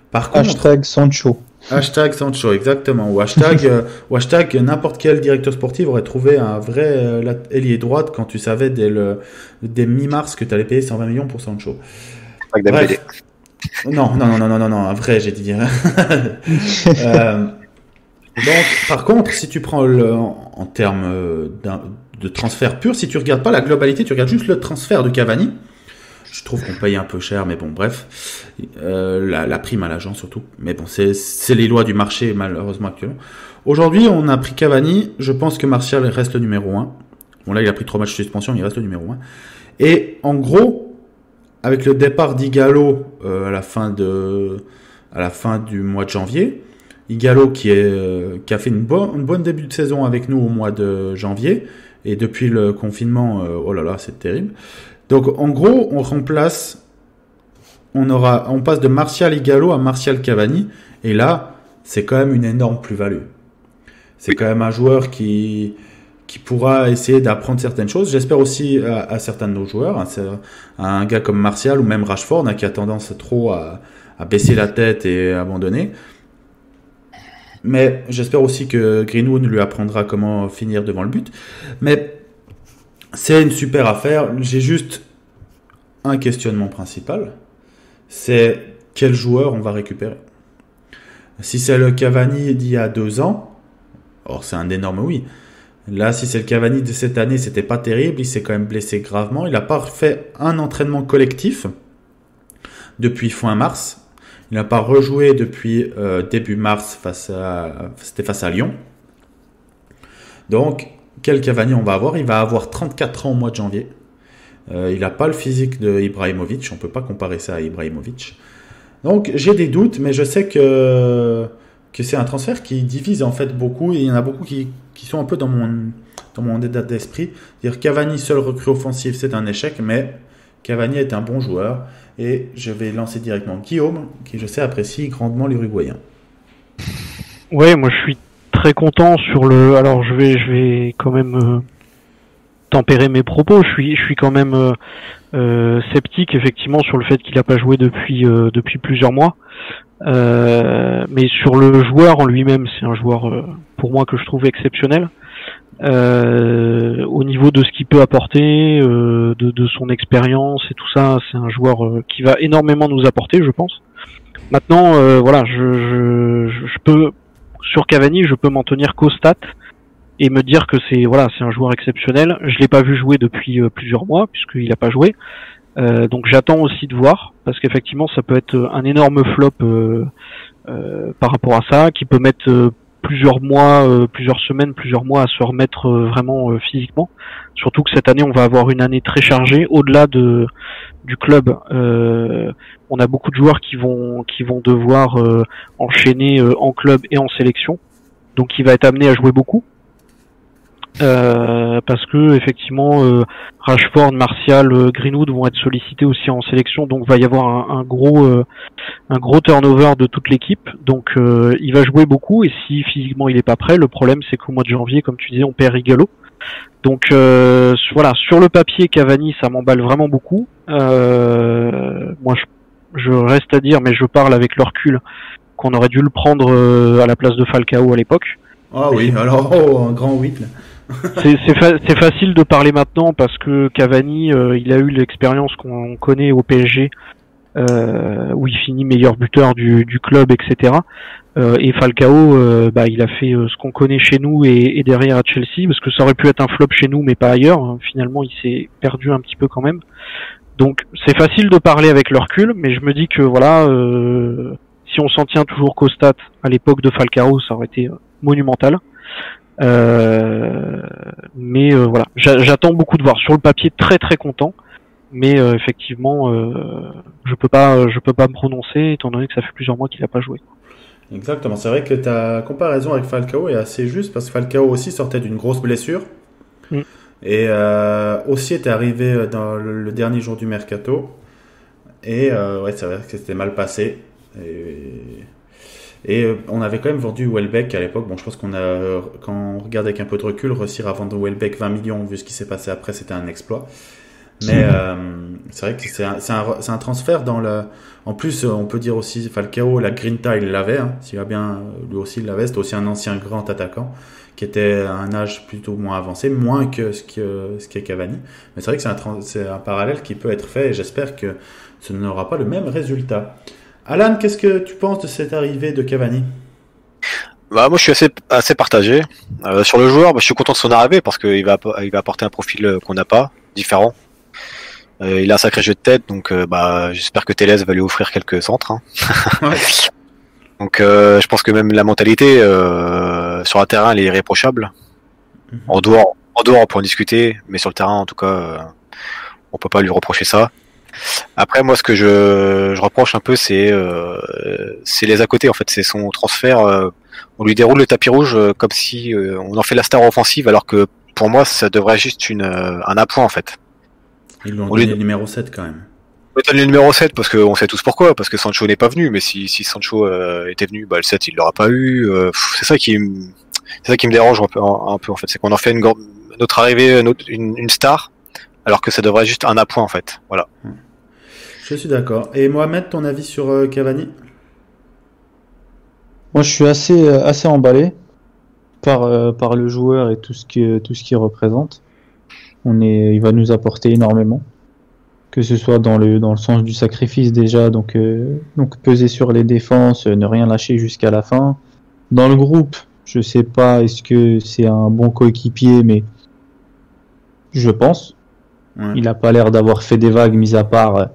Par contre, Hashtag Sancho. Hashtag Sancho, exactement. Ou hashtag n'importe quel directeur sportif aurait trouvé un vrai ailier droite quand tu savais dès mi-mars que tu allais payer 120 millions pour Sancho. Bref. Non, un vrai, j'ai dit. Donc, par contre, si tu prends en termes de transfert pur, si tu regardes pas la globalité, tu regardes juste le transfert de Cavani. Je trouve qu'on paye un peu cher, mais bon, bref. La prime à l'agent surtout. Mais bon, c'est les lois du marché, malheureusement, actuellement. Aujourd'hui, on a pris Cavani. Je pense que Martial reste le numéro 1. Bon, là, il a pris 3 matchs de suspension, mais il reste le numéro 1. Et en gros, avec le départ d'Igalo à la fin du mois de janvier, Igalo qui a fait une bonne début de saison avec nous au mois de janvier, et depuis le confinement, oh là là, c'est terrible. Donc en gros, on remplace, on passe de Martial Igalo à Martial Cavani, et là, c'est quand même une énorme plus-value. C'est quand même un joueur qui pourra essayer d'apprendre certaines choses. J'espère aussi à certains de nos joueurs, à un gars comme Martial ou même Rashford, qui a tendance trop à baisser la tête et abandonner. Mais j'espère aussi que Greenwood lui apprendra comment finir devant le but. Mais c'est une super affaire. J'ai juste un questionnement principal. C'est quel joueur on va récupérer. Si c'est le Cavani d'il y a 2 ans, or c'est un énorme oui. Là, si c'est le Cavani de cette année, c'était pas terrible. Il s'est quand même blessé gravement. Il n'a pas fait un entraînement collectif depuis fin mars. Il n'a pas rejoué depuis début mars c'était face à Lyon. Donc, quel Cavani on va avoir? Il va avoir 34 ans au mois de janvier. Il n'a pas le physique de Ibrahimovic. On ne peut pas comparer ça à Ibrahimovic. Donc, j'ai des doutes, mais je sais que c'est un transfert qui divise en fait beaucoup. Et il y en a beaucoup qui sont un peu dans mon état d'esprit. Dire Cavani seul recrue offensif, c'est un échec, mais Cavani est un bon joueur. Et je vais lancer directement Guillaume, qui je sais apprécie grandement l'Uruguayen. Ouais, moi je suis très content sur le. Alors je vais quand même tempérer mes propos. Je suis quand même sceptique effectivement sur le fait qu'il n'a pas joué depuis plusieurs mois. Mais sur le joueur en lui-même, c'est un joueur pour moi que je trouve exceptionnel. Au niveau de ce qu'il peut apporter, de son expérience et tout ça, c'est un joueur qui va énormément nous apporter, je pense. Maintenant, voilà, je peux sur Cavani, je peux m'en tenir qu'aux stats et me dire que c'est un joueur exceptionnel. Je l'ai pas vu jouer depuis plusieurs mois puisqu'il n'a pas joué, donc j'attends aussi de voir parce qu'effectivement ça peut être un énorme flop par rapport à ça, qui peut mettre plusieurs mois, plusieurs semaines, plusieurs mois à se remettre vraiment physiquement. Surtout que cette année, on va avoir une année très chargée. Au-delà du club, on a beaucoup de joueurs qui vont devoir enchaîner en club et en sélection. Donc, il va être amené à jouer beaucoup. Parce que effectivement Rashford, Martial, Greenwood vont être sollicités aussi en sélection, donc va y avoir un gros turnover de toute l'équipe, donc il va jouer beaucoup, et si physiquement il est pas prêt, le problème c'est qu'au mois de janvier, comme tu disais, on perd Igalo. Donc voilà, sur le papier Cavani ça m'emballe vraiment beaucoup. Moi je reste à dire, mais je parle avec le recul, qu'on aurait dû le prendre à la place de Falcao à l'époque. Ah oui, alors un grand 8 là. C'est facile de parler maintenant parce que Cavani, il a eu l'expérience qu'on connaît au PSG, où il finit meilleur buteur du club, etc. Et Falcao, il a fait ce qu'on connaît chez nous et derrière à Chelsea, parce que ça aurait pu être un flop chez nous, mais pas ailleurs. Finalement, il s'est perdu un petit peu quand même. Donc, c'est facile de parler avec le recul, mais je me dis que voilà, si on s'en tient toujours qu'aux stats à l'époque de Falcao, ça aurait été monumental. Mais voilà, j'attends beaucoup de voir. Sur le papier, très très content, mais effectivement, je peux pas me prononcer étant donné que ça fait plusieurs mois qu'il a pas joué. Exactement, c'est vrai que ta comparaison avec Falcao est assez juste parce que Falcao aussi sortait d'une grosse blessure et aussi était arrivé dans le dernier jour du mercato et ouais, c'est vrai que c'était mal passé et on avait quand même vendu Welbeck à l'époque. Bon, je pense quand on regarde avec un peu de recul, réussir à vendre Welbeck 20 millions, vu ce qui s'est passé après, c'était un exploit. Mais c'est vrai que c'est un transfert dans le. En plus, on peut dire aussi Falcao, la grinta, il l'avait. Hein, s'il va bien, lui aussi il l'avait. C'était aussi un ancien grand attaquant qui était à un âge plutôt moins avancé, moins que ce qu'est Cavani. Mais c'est vrai que c'est un parallèle qui peut être fait et j'espère que ce n'aura pas le même résultat. Alan, qu'est-ce que tu penses de cette arrivée de Cavani? Bah, moi, je suis assez partagé. Sur le joueur, je suis content de son arrivée parce qu'il va apporter un profil qu'on n'a pas, différent. Il a un sacré jeu de tête, donc j'espère que Telles va lui offrir quelques centres. Hein. Ouais. Donc je pense que même la mentalité sur un terrain, elle est irréprochable. En dehors, on peut en discuter, mais sur le terrain, en tout cas, on peut pas lui reprocher ça. Après, moi, ce que je reproche un peu, c'est les à côté. En fait, c'est son transfert. On lui déroule le tapis rouge comme si on en fait la star offensive, alors que pour moi, ça devrait être juste un appoint en fait. Ils lui ont donné le numéro 7 quand même. On donne le numéro 7 parce qu'on sait tous pourquoi, parce que Sancho n'est pas venu, mais si Sancho était venu, le 7 il l'aura pas eu. C'est ça qui me dérange un peu en fait, c'est qu'on en fait notre arrivée, une star, alors que ça devrait être juste un appoint en fait. Voilà. Je suis d'accord. Et Mohamed, ton avis sur Cavani? Moi, je suis assez emballé par le joueur et tout ce qu'il représente. Il va nous apporter énormément, que ce soit dans le sens du sacrifice déjà, donc peser sur les défenses, ne rien lâcher jusqu'à la fin. Dans le groupe, je sais pas, est-ce que c'est un bon coéquipier, mais je pense. Ouais. Il a pas l'air d'avoir fait des vagues, mis à part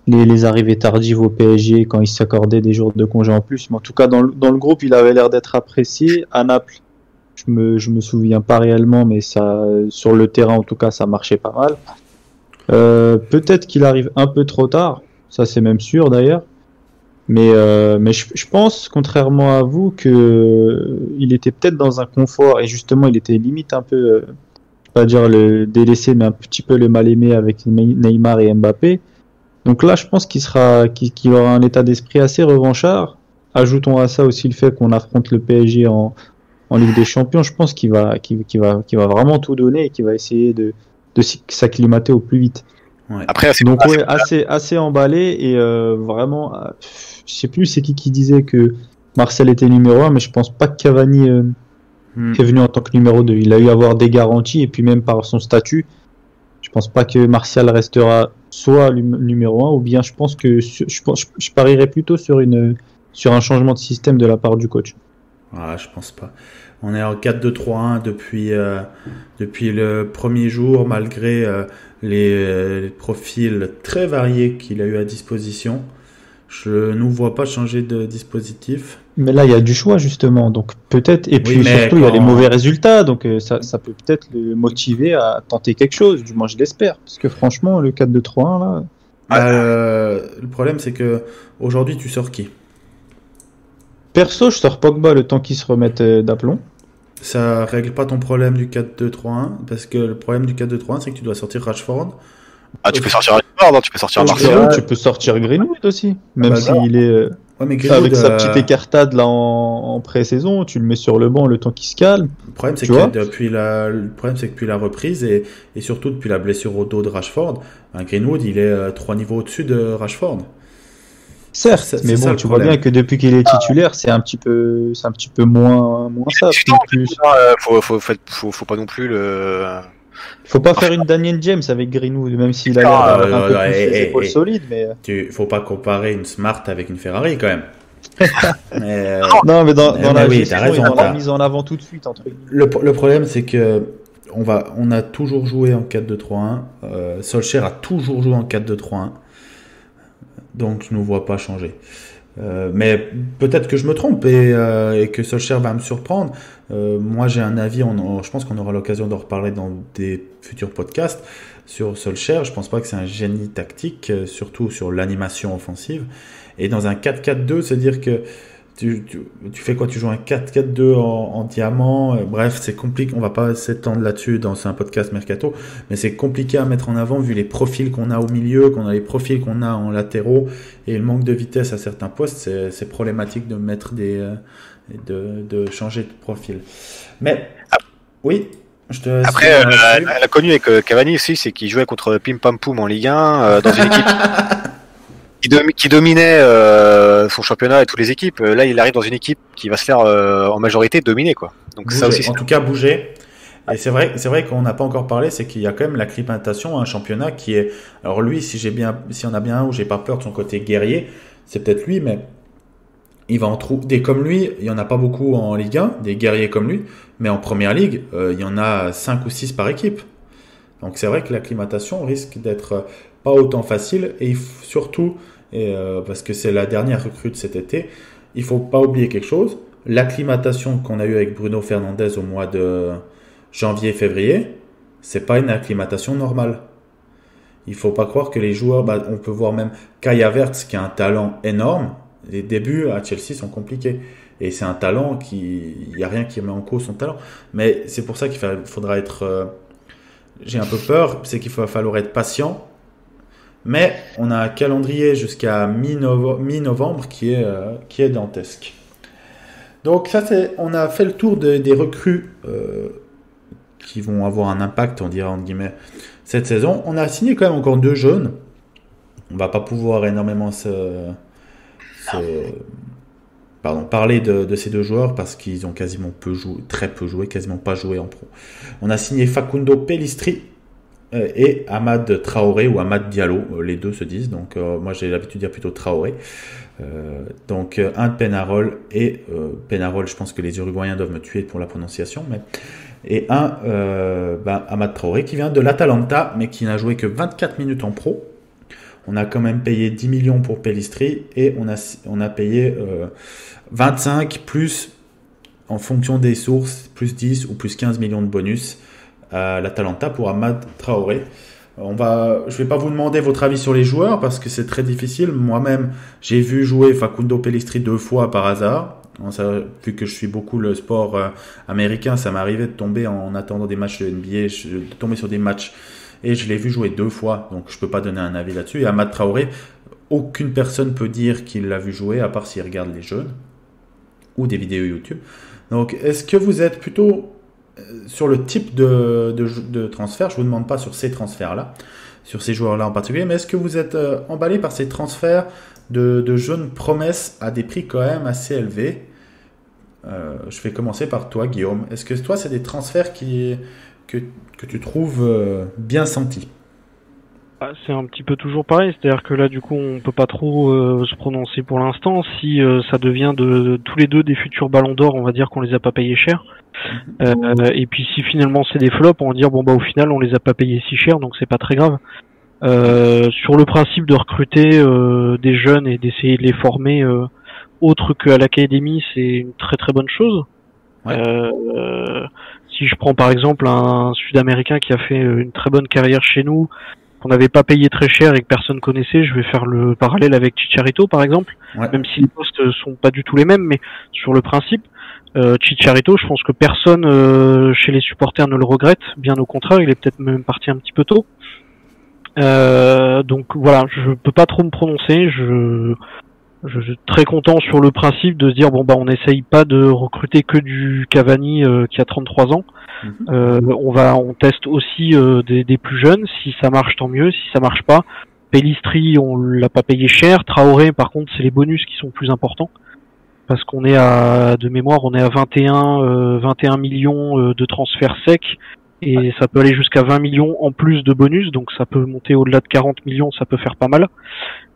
les arrivées tardives au PSG quand il s'accordait des jours de congé en plus. Mais en tout cas, dans le groupe, il avait l'air d'être apprécié. À Naples, je me souviens pas réellement, mais ça, sur le terrain, en tout cas, ça marchait pas mal. Peut-être qu'il arrive un peu trop tard, ça c'est même sûr d'ailleurs. Mais je pense, contrairement à vous, que il était peut-être dans un confort et justement, il était limite un peu, pas dire le délaissé, mais un petit peu le mal-aimé avec Neymar et Mbappé. Donc là, je pense qu'il aura un état d'esprit assez revanchard. Ajoutons à ça aussi le fait qu'on affronte le PSG en Ligue des Champions. Je pense qu'il va vraiment tout donner et qu'il va essayer de s'acclimater au plus vite. Ouais. Après, donc ouais, assez emballé et vraiment, je sais plus c'est qui disait que Martial était numéro 1, mais je pense pas que Cavani est venu en tant que numéro 2. Il a eu à avoir des garanties et puis même par son statut, je pense pas que Martial restera soit numéro 1 ou bien je pense que je parierais plutôt sur un changement de système de la part du coach. Ah, je pense pas. On est en 4-2-3-1 depuis le premier jour, malgré les profils très variés qu'il a eu à disposition. Je ne nous vois pas changer de dispositif. Mais là, il y a du choix, justement. Donc, peut-être. Et puis, surtout, il y a les mauvais résultats. Donc, ça peut peut-être le motiver à tenter quelque chose. Du moins, je l'espère. Parce que franchement, le 4-2-3-1, là. Le problème, c'est que aujourd'hui, tu sors qui? Perso, je sors Pogba le temps qu'il se remette d'aplomb. Ça règle pas ton problème du 4-2-3-1. Parce que le problème du 4-2-3-1, c'est que tu dois sortir Rashford. Ah, tu peux sortir Rashford, tu peux sortir Martial. Tu peux sortir Greenwood aussi. Même s'il est. Ouais, mais Greenwood, avec sa petite écartade là en pré-saison, tu le mets sur le banc le temps qu'il se calme. Le problème, c'est que depuis la reprise et surtout depuis la blessure au dos de Rashford, Greenwood, il est 3 niveaux au-dessus de Rashford. Certes, mais bon, tu vois bien que depuis qu'il est titulaire, c'est un petit peu moins ça. Faut pas non plus le. Faut pas faire une Daniel James avec Greenwood, même s'il a l'air d'avoir un peu plus les épaules solides, mais. Faut pas comparer une Smart avec une Ferrari quand même. Non, mais dans la gestion, on l'a mise en avant tout de suite entre guillemets. Le problème, c'est que on a toujours joué en 4-2-3-1. Solskjaer a toujours joué en 4-2-3-1. Donc je ne vois pas changer. Mais peut-être que je me trompe et que Solskjaer va me surprendre. Moi j'ai un avis, je pense qu'on aura l'occasion d'en reparler dans des futurs podcasts sur Solskjaer. Je pense pas que c'est un génie tactique, surtout sur l'animation offensive. Et dans un 4-4-2, c'est-à-dire que tu fais quoi? Tu joues un 4-4-2 en diamant. Bref, c'est compliqué. On va pas s'étendre là-dessus dans un podcast mercato, mais c'est compliqué à mettre en avant vu les profils qu'on a au milieu, qu'on a les profils qu'on a en latéraux et le manque de vitesse à certains postes. C'est problématique de mettre de changer de profil. Mais oui, Je te laisse Après, finir là-dessus. elle a connu avec Cavani aussi, c'est qu'il jouait contre Pim Pam Poum en Ligue 1 dans une équipe qui dominait son championnat et toutes les équipes. Là, il arrive dans une équipe qui va se faire en majorité dominer, quoi. Donc Bouger. ça aussi, En tout cas, bouger. Et c'est vrai qu'on n'a pas encore parlé, c'est qu'il y a quand même l'acclimatation à un championnat qui est. Alors lui, si on a bien un où j'ai pas peur de son côté guerrier, c'est peut-être lui, mais il va en trouver des comme lui. Il y en a pas beaucoup en Ligue 1, des guerriers comme lui, mais en Première Ligue, il y en a 5 ou 6 par équipe. Donc c'est vrai que l'acclimatation risque d'être pas autant facile, et surtout, parce que c'est la dernière recrue de cet été, il faut pas oublier quelque chose. L'acclimatation qu'on a eue avec Bruno Fernandes au mois de janvier-février, c'est pas une acclimatation normale. Il faut pas croire que les joueurs, on peut voir même Kai Havertz qui a un talent énorme. Les débuts à Chelsea sont compliqués. Et c'est un talent il n'y a rien qui met en cause son talent. Mais c'est pour ça qu'il faudra être, j'ai un peu peur, c'est qu'il va falloir être patient. Mais on a un calendrier jusqu'à mi-novembre qui est dantesque. Donc ça, on a fait le tour des recrues qui vont avoir un impact, on dirait entre guillemets, cette saison. On a signé quand même encore 2 jeunes. On va pas pouvoir énormément parler de ces 2 joueurs parce qu'ils ont quasiment très peu joué, quasiment pas joué en pro. On a signé Facundo Pellistri et Amad Traoré ou Amad Diallo, les deux se disent. Donc moi j'ai l'habitude de dire plutôt Traoré. Donc un de Penarol et Penarol, je pense que les Uruguayens doivent me tuer pour la prononciation, et un Amad Traoré qui vient de l'Atalanta mais qui n'a joué que 24 minutes en pro. On a quand même payé 10 millions pour Pellistri et on a payé 25 plus, en fonction des sources, plus 10 ou plus 15 millions de bonus à l'Atalanta pour Amad Traoré. Je vais pas vous demander votre avis sur les joueurs parce que c'est très difficile. Moi-même, j'ai vu jouer Facundo Pellistri 2 fois par hasard. Vu que je suis beaucoup le sport américain, ça m'est arrivé de tomber en attendant des matchs de NBA, de tomber sur des matchs et je l'ai vu jouer 2 fois, donc je peux pas donner un avis là-dessus. Et Amad Traoré, aucune personne peut dire qu'il l'a vu jouer à part s'il regarde les jeunes ou des vidéos YouTube. Donc est-ce que vous êtes plutôt sur le type de transfert? Je vous demande pas sur ces transferts-là, sur ces joueurs-là en particulier, mais est-ce que vous êtes emballé par ces transferts de jeunes promesses à des prix quand même assez élevés? Je vais commencer par toi, Guillaume. Est-ce que toi, c'est des transferts que tu trouves bien sentis? C'est un petit peu toujours pareil, c'est-à-dire que là du coup on peut pas trop se prononcer pour l'instant. Si ça devient de tous les deux des futurs ballons d'or, on va dire qu'on les a pas payés cher. Et puis si finalement c'est des flops, on va dire au final on les a pas payés si cher, donc c'est pas très grave. Sur le principe de recruter des jeunes et d'essayer de les former autre qu'à l'académie, c'est une très très bonne chose. Ouais. Si je prends par exemple un Sud-Américain qui a fait une très bonne carrière chez nous, qu'on n'avait pas payé très cher et que personne connaissait, je vais faire le parallèle avec Chicharito par exemple, même si les postes sont pas du tout les mêmes, mais sur le principe, Chicharito, je pense que personne chez les supporters ne le regrette, bien au contraire, il est peut-être même parti un petit peu tôt. Donc voilà, je peux pas trop me prononcer, je suis très content sur le principe de se dire on n'essaye pas de recruter que du Cavani qui a 33 ans. On teste aussi des plus jeunes. Si ça marche, tant mieux. Si ça marche pas, Pellistri, on l'a pas payé cher. Traoré, par contre, c'est les bonus qui sont plus importants parce qu'on est de mémoire, on est à 21 millions de transferts secs et ça peut aller jusqu'à 20 millions en plus de bonus. Donc ça peut monter au-delà de 40 millions, ça peut faire pas mal.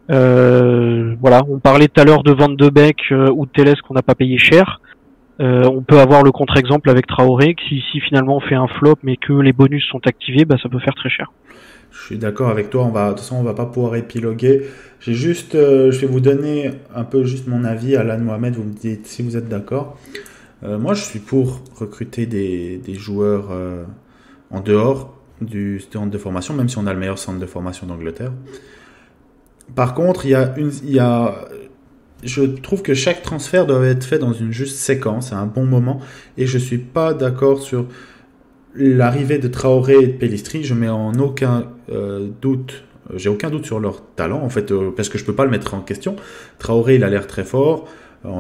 Voilà, on parlait tout à l'heure de Van de Beek ou de Telles qu'on n'a pas payé cher. On peut avoir le contre-exemple avec Traoré, qui si finalement on fait un flop mais que les bonus sont activés, ça peut faire très cher. Je suis d'accord avec toi, de toute façon on va pas pouvoir épiloguer. Je vais vous donner un peu juste mon avis. Alan Mohamed, vous me dites si vous êtes d'accord. Moi je suis pour recruter des joueurs en dehors du centre de formation, même si on a le meilleur centre de formation d'Angleterre. Par contre, je trouve que chaque transfert doit être fait dans une juste séquence, à un bon moment, et je suis pas d'accord sur l'arrivée de Traoré et de Pellistri. Je mets en aucun doute, j'ai aucun doute sur leur talent, en fait, parce que je peux pas le mettre en question. Traoré, il a l'air très fort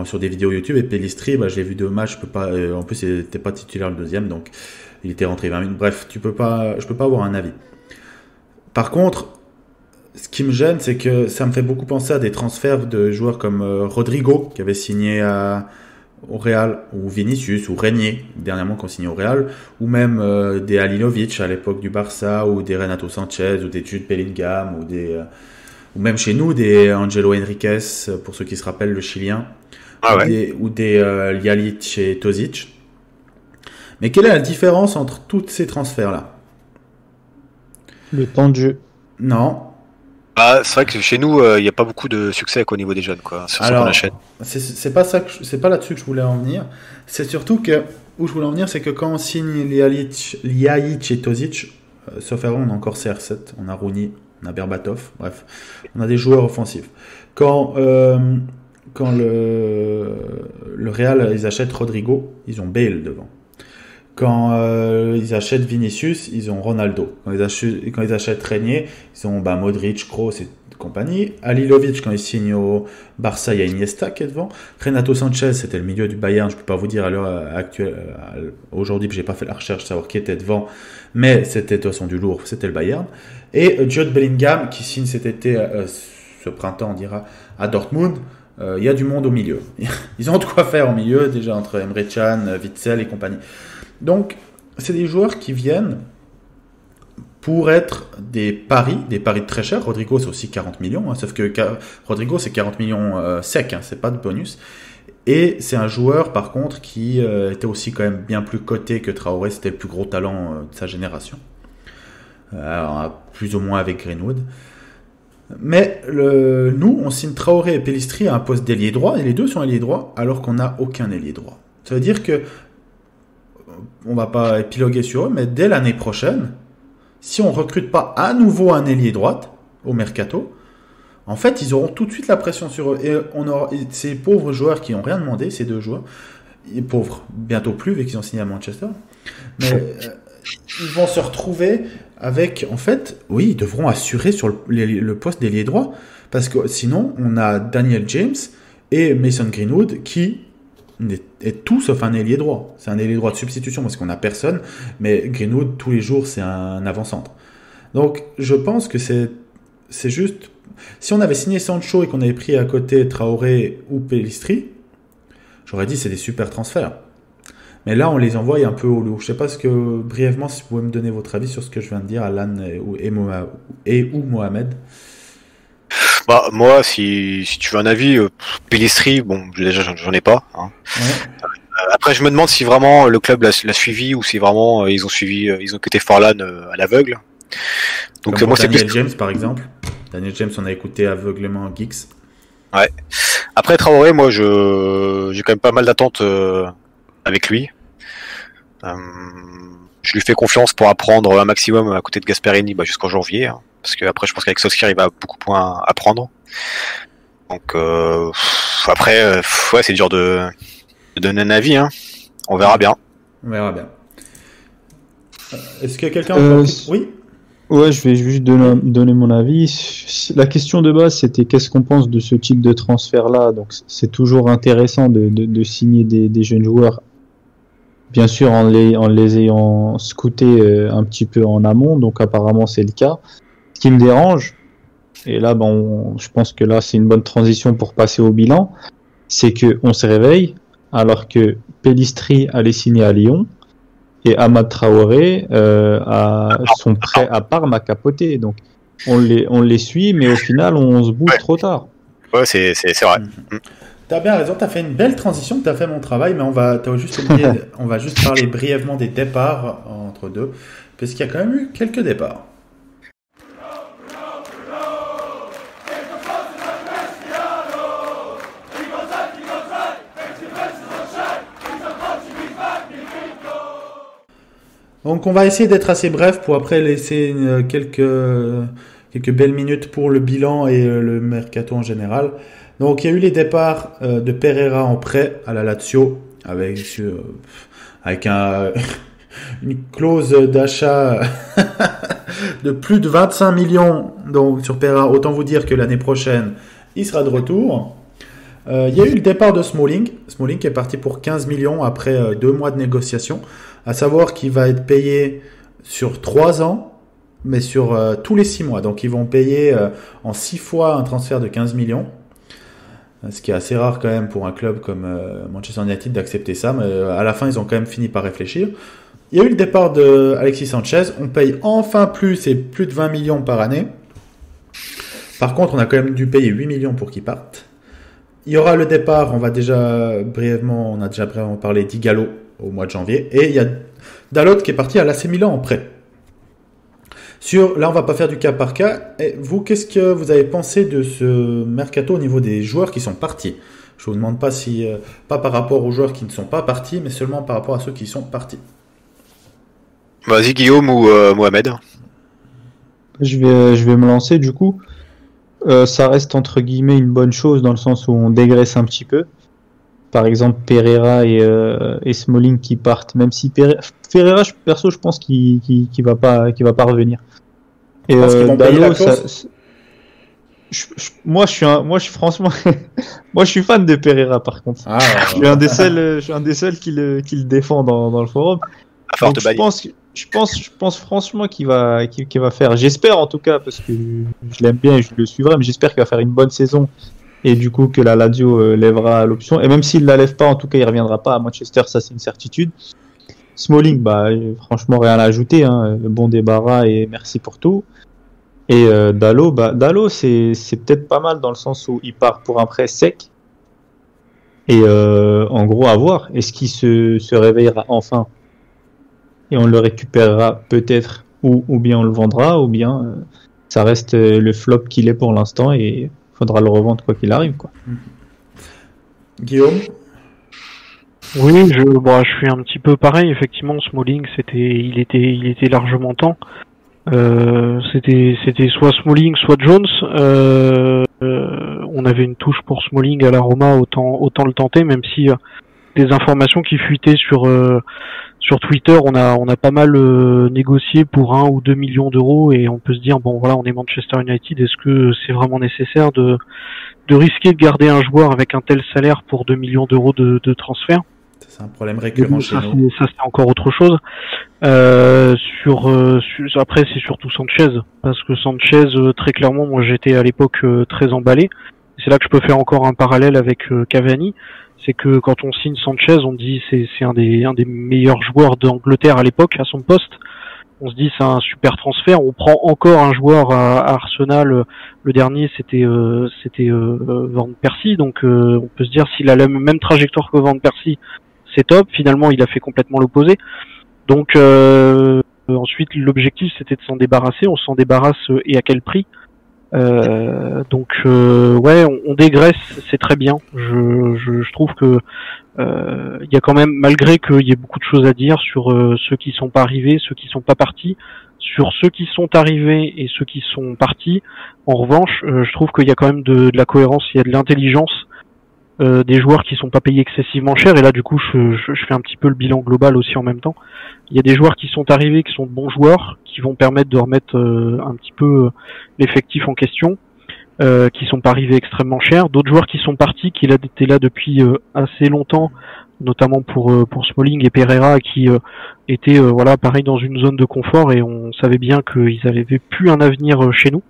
sur des vidéos YouTube, et Pellistri, je l'ai vu 2 matchs, je peux pas, en plus il n'était pas titulaire le deuxième, donc il était rentré 20 minutes. Bref, je peux pas avoir un avis. Par contre, ce qui me gêne, c'est que ça me fait beaucoup penser à des transferts de joueurs comme Rodrigo, qui avait signé au Real, ou Vinicius, ou Régnier, dernièrement qui ont signé au Real, ou même des Halilovic à l'époque du Barça, ou des Renato Sanchez, ou des Jude Bellingham, ou même chez nous, des Angelo Henriquez, pour ceux qui se rappellent, le Chilien, ou des Lialic et Tozic. Mais quelle est la différence entre tous ces transferts-là? Le temps de jeu. Non. Bah, c'est vrai que chez nous, il n'y a pas beaucoup de succès au niveau des jeunes, quoi. Sur Alors, ce qu'on achète. C'est pas ça, c'est pas là-dessus que je voulais en venir. C'est surtout que où je voulais en venir, c'est que quand on signe Lialic et Tozic, sauf erreur, on a encore CR7, on a Rooney, on a Berbatov, bref, on a des joueurs offensifs. Quand le Real ils achètent Rodrigo, ils ont Bale devant. Quand ils achètent Vinicius, ils ont Ronaldo. Quand ils achètent Régnier, ils ont Modric, Kroos et compagnie. Halilovic, quand il signe au Barça, il y a Iniesta qui est devant. Renato Sanchez, c'était le milieu du Bayern. Je peux pas vous dire à l'heure actuelle, aujourd'hui, j'ai pas fait la recherche de savoir qui était devant, mais c'était de toute façon du lourd, c'était le Bayern. Et Jude Bellingham, qui signe cet été, ce printemps, on dira, à Dortmund. Il y a du monde au milieu. Ils ont de quoi faire au milieu, déjà entre Emre Can, Witsel et compagnie. Donc, c'est des joueurs qui viennent pour être des paris très chers. Rodrigo, c'est aussi 40 millions, hein, sauf que Rodrigo, c'est 40 millions secs, hein, c'est pas de bonus. Et c'est un joueur, par contre, qui était aussi quand même bien plus coté que Traoré, c'était le plus gros talent de sa génération. Plus ou moins avec Greenwood. Mais nous, on signe Traoré et Pellistri à un poste d'ailier droit, et les deux sont ailiers droit, alors qu'on n'a aucun ailier droit. Ça veut dire que on va pas épiloguer sur eux, mais dès l'année prochaine, si on recrute pas à nouveau un ailier droite au mercato, en fait, ils auront tout de suite la pression sur eux. Et ces pauvres joueurs qui n'ont rien demandé, ces deux joueurs, pauvres, bientôt plus, vu qu'ils ont signé à Manchester, mais ils vont se retrouver avec, en fait, oui, ils devront assurer sur le poste d'ailier droit, parce que sinon, on a Daniel James et Mason Greenwood qui est tout sauf un ailier droit. C'est un ailier droit de substitution parce qu'on n'a personne, mais Greenwood, tous les jours, c'est un avant-centre. Donc, je pense que c'est juste... Si on avait signé Sancho et qu'on avait pris à côté Traoré ou Pellistri, j'aurais dit c'est des super transferts. Mais là, on les envoie un peu au lourd. Je sais pas brièvement, si vous pouvez me donner votre avis sur ce que je viens de dire, Alan ou Mohamed. Bah, moi, si tu veux un avis, Pellistri, bon, déjà, j'en ai pas. Hein. Ouais. Après, je me demande si vraiment le club l'a suivi ou si vraiment ils ont quitté Forlan à l'aveugle. Donc, moi, c'est Daniel James, par exemple. Daniel James, on a écouté aveuglément Geeks. Ouais. Après, Traoré, moi, j'ai quand même pas mal d'attentes avec lui. Je lui fais confiance pour apprendre un maximum à côté de Gasperini jusqu'en janvier. Hein. Parce que après, je pense qu'avec Solskjaer, il va beaucoup moins apprendre. Donc après, ouais, c'est dur de donner un avis. Hein. On verra bien. On verra bien. Est-ce qu'il y a quelqu'un Oui. Ouais, je vais juste donner mon avis. La question de base, c'était qu'est-ce qu'on pense de ce type de transfert-là. Donc, c'est toujours intéressant de signer des jeunes joueurs. Bien sûr, en les ayant scoutés un petit peu en amont. Donc, apparemment, c'est le cas. Ce qui me dérange, et là, je pense que là, c'est une bonne transition pour passer au bilan, c'est qu'on se réveille alors que Pellistri allait signer à Lyon et Amad Traoré sont prêts à Parme à capoter. Donc, on les suit, mais au final, on se bouge trop tard. Ouais, c'est vrai. T'as bien raison, t'as fait une belle transition, t'as fait mon travail, mais on va juste parler brièvement des départs entre deux, parce qu'il y a quand même eu quelques départs. Donc on va essayer d'être assez bref pour après laisser quelques belles minutes pour le bilan et le mercato en général. Donc il y a eu les départs de Pereira en prêt à la Lazio avec une clause d'achat de plus de 25 millions donc sur Pereira. Autant vous dire que l'année prochaine, il sera de retour. Il y a eu le départ de Smalling. Smalling est parti pour 15 millions après 2 mois de négociation. À savoir qu'il va être payé sur 3 ans, mais sur tous les 6 mois. Donc ils vont payer en 6 fois un transfert de 15 millions. Ce qui est assez rare quand même pour un club comme Manchester United d'accepter ça. Mais à la fin, ils ont quand même fini par réfléchir. Il y a eu le départ de Alexis Sanchez. On paye enfin plus, et plus de 20 millions par année. Par contre, on a quand même dû payer 8 millions pour qu'il parte. Il y aura le départ, on a déjà brièvement parlé d'Igalo au mois de janvier. Et il y a Dalot qui est parti à l'AC Milan en prêt. Là, on va pas faire du cas par cas. Et vous, qu'est-ce que vous avez pensé de ce mercato au niveau des joueurs qui sont partis? Je vous demande pas pas par rapport aux joueurs qui ne sont pas partis, mais seulement par rapport à ceux qui sont partis. Vas-y, Guillaume ou Mohamed. Je vais me lancer du coup. Ça reste entre guillemets une bonne chose dans le sens où on dégraisse un petit peu. Par exemple, Pereira et Smalling qui partent, même si Pereira, perso, je pense qu'il va pas revenir. Et Dalot, moi, je suis franchement, moi, je suis fan de Pereira par contre. Je suis un des seuls qui le défend dans le forum. Donc, je pense franchement qu'il va faire. J'espère en tout cas parce que je l'aime bien et je le suivrai, mais j'espère qu'il va faire une bonne saison et du coup que la Lazio lèvera l'option. Et même s'il la lève pas, en tout cas, il reviendra pas à Manchester, ça c'est une certitude. Smalling, franchement rien à ajouter, hein. Bon débarras et merci pour tout. Et Dalot, c'est peut-être pas mal dans le sens où il part pour un prêt sec. Et en gros, à voir. Est-ce qu'il se réveillera enfin? Et on le récupérera peut-être, ou bien on le vendra, ou bien ça reste le flop qu'il est pour l'instant et il faudra le revendre quoi qu'il arrive, quoi. Guillaume? Oui, je suis un petit peu pareil. Effectivement, Smalling, il était largement temps. C'était soit Smalling, soit Jones. On avait une touche pour Smalling à la Roma, autant le tenter, même si des informations qui fuitaient sur Twitter, on a pas mal négocié pour 1 ou 2 millions d'euros et on peut se dire bon voilà, on est Manchester United, est-ce que c'est vraiment nécessaire de risquer de garder un joueur avec un tel salaire pour 2 millions d'euros de transfert? C'est un problème récurrent chez nous. Ça c'est encore autre chose. Après c'est surtout Sanchez, parce que Sanchez très clairement, moi j'étais à l'époque très emballé. C'est là que je peux faire encore un parallèle avec Cavani. C'est que quand on signe Sanchez, on dit c'est un des meilleurs joueurs d'Angleterre à l'époque à son poste. On se dit c'est un super transfert. On prend encore un joueur à Arsenal. Le dernier c'était Van Persie. Donc on peut se dire s'il a la même trajectoire que Van Persie, c'est top. Finalement il a fait complètement l'opposé. Donc ensuite l'objectif c'était de s'en débarrasser. On s'en débarrasse et à quel prix? On dégraisse, c'est très bien. Je trouve que il y a quand même, malgré qu'il y ait beaucoup de choses à dire sur ceux qui sont pas arrivés, ceux qui sont pas partis, sur ceux qui sont arrivés et ceux qui sont partis. En revanche, je trouve qu'il y a quand même de la cohérence, il y a de l'intelligence, des joueurs qui sont pas payés excessivement cher. Et là, du coup, je fais un petit peu le bilan global aussi en même temps. Il y a des joueurs qui sont arrivés, qui sont de bons joueurs, qui vont permettre de remettre un petit peu l'effectif en question, qui sont pas arrivés extrêmement chers. D'autres joueurs qui sont partis, qui étaient là depuis assez longtemps, notamment pour Smalling et Pereira, qui étaient pareil dans une zone de confort et on savait bien qu'ils avaient plus un avenir chez nous.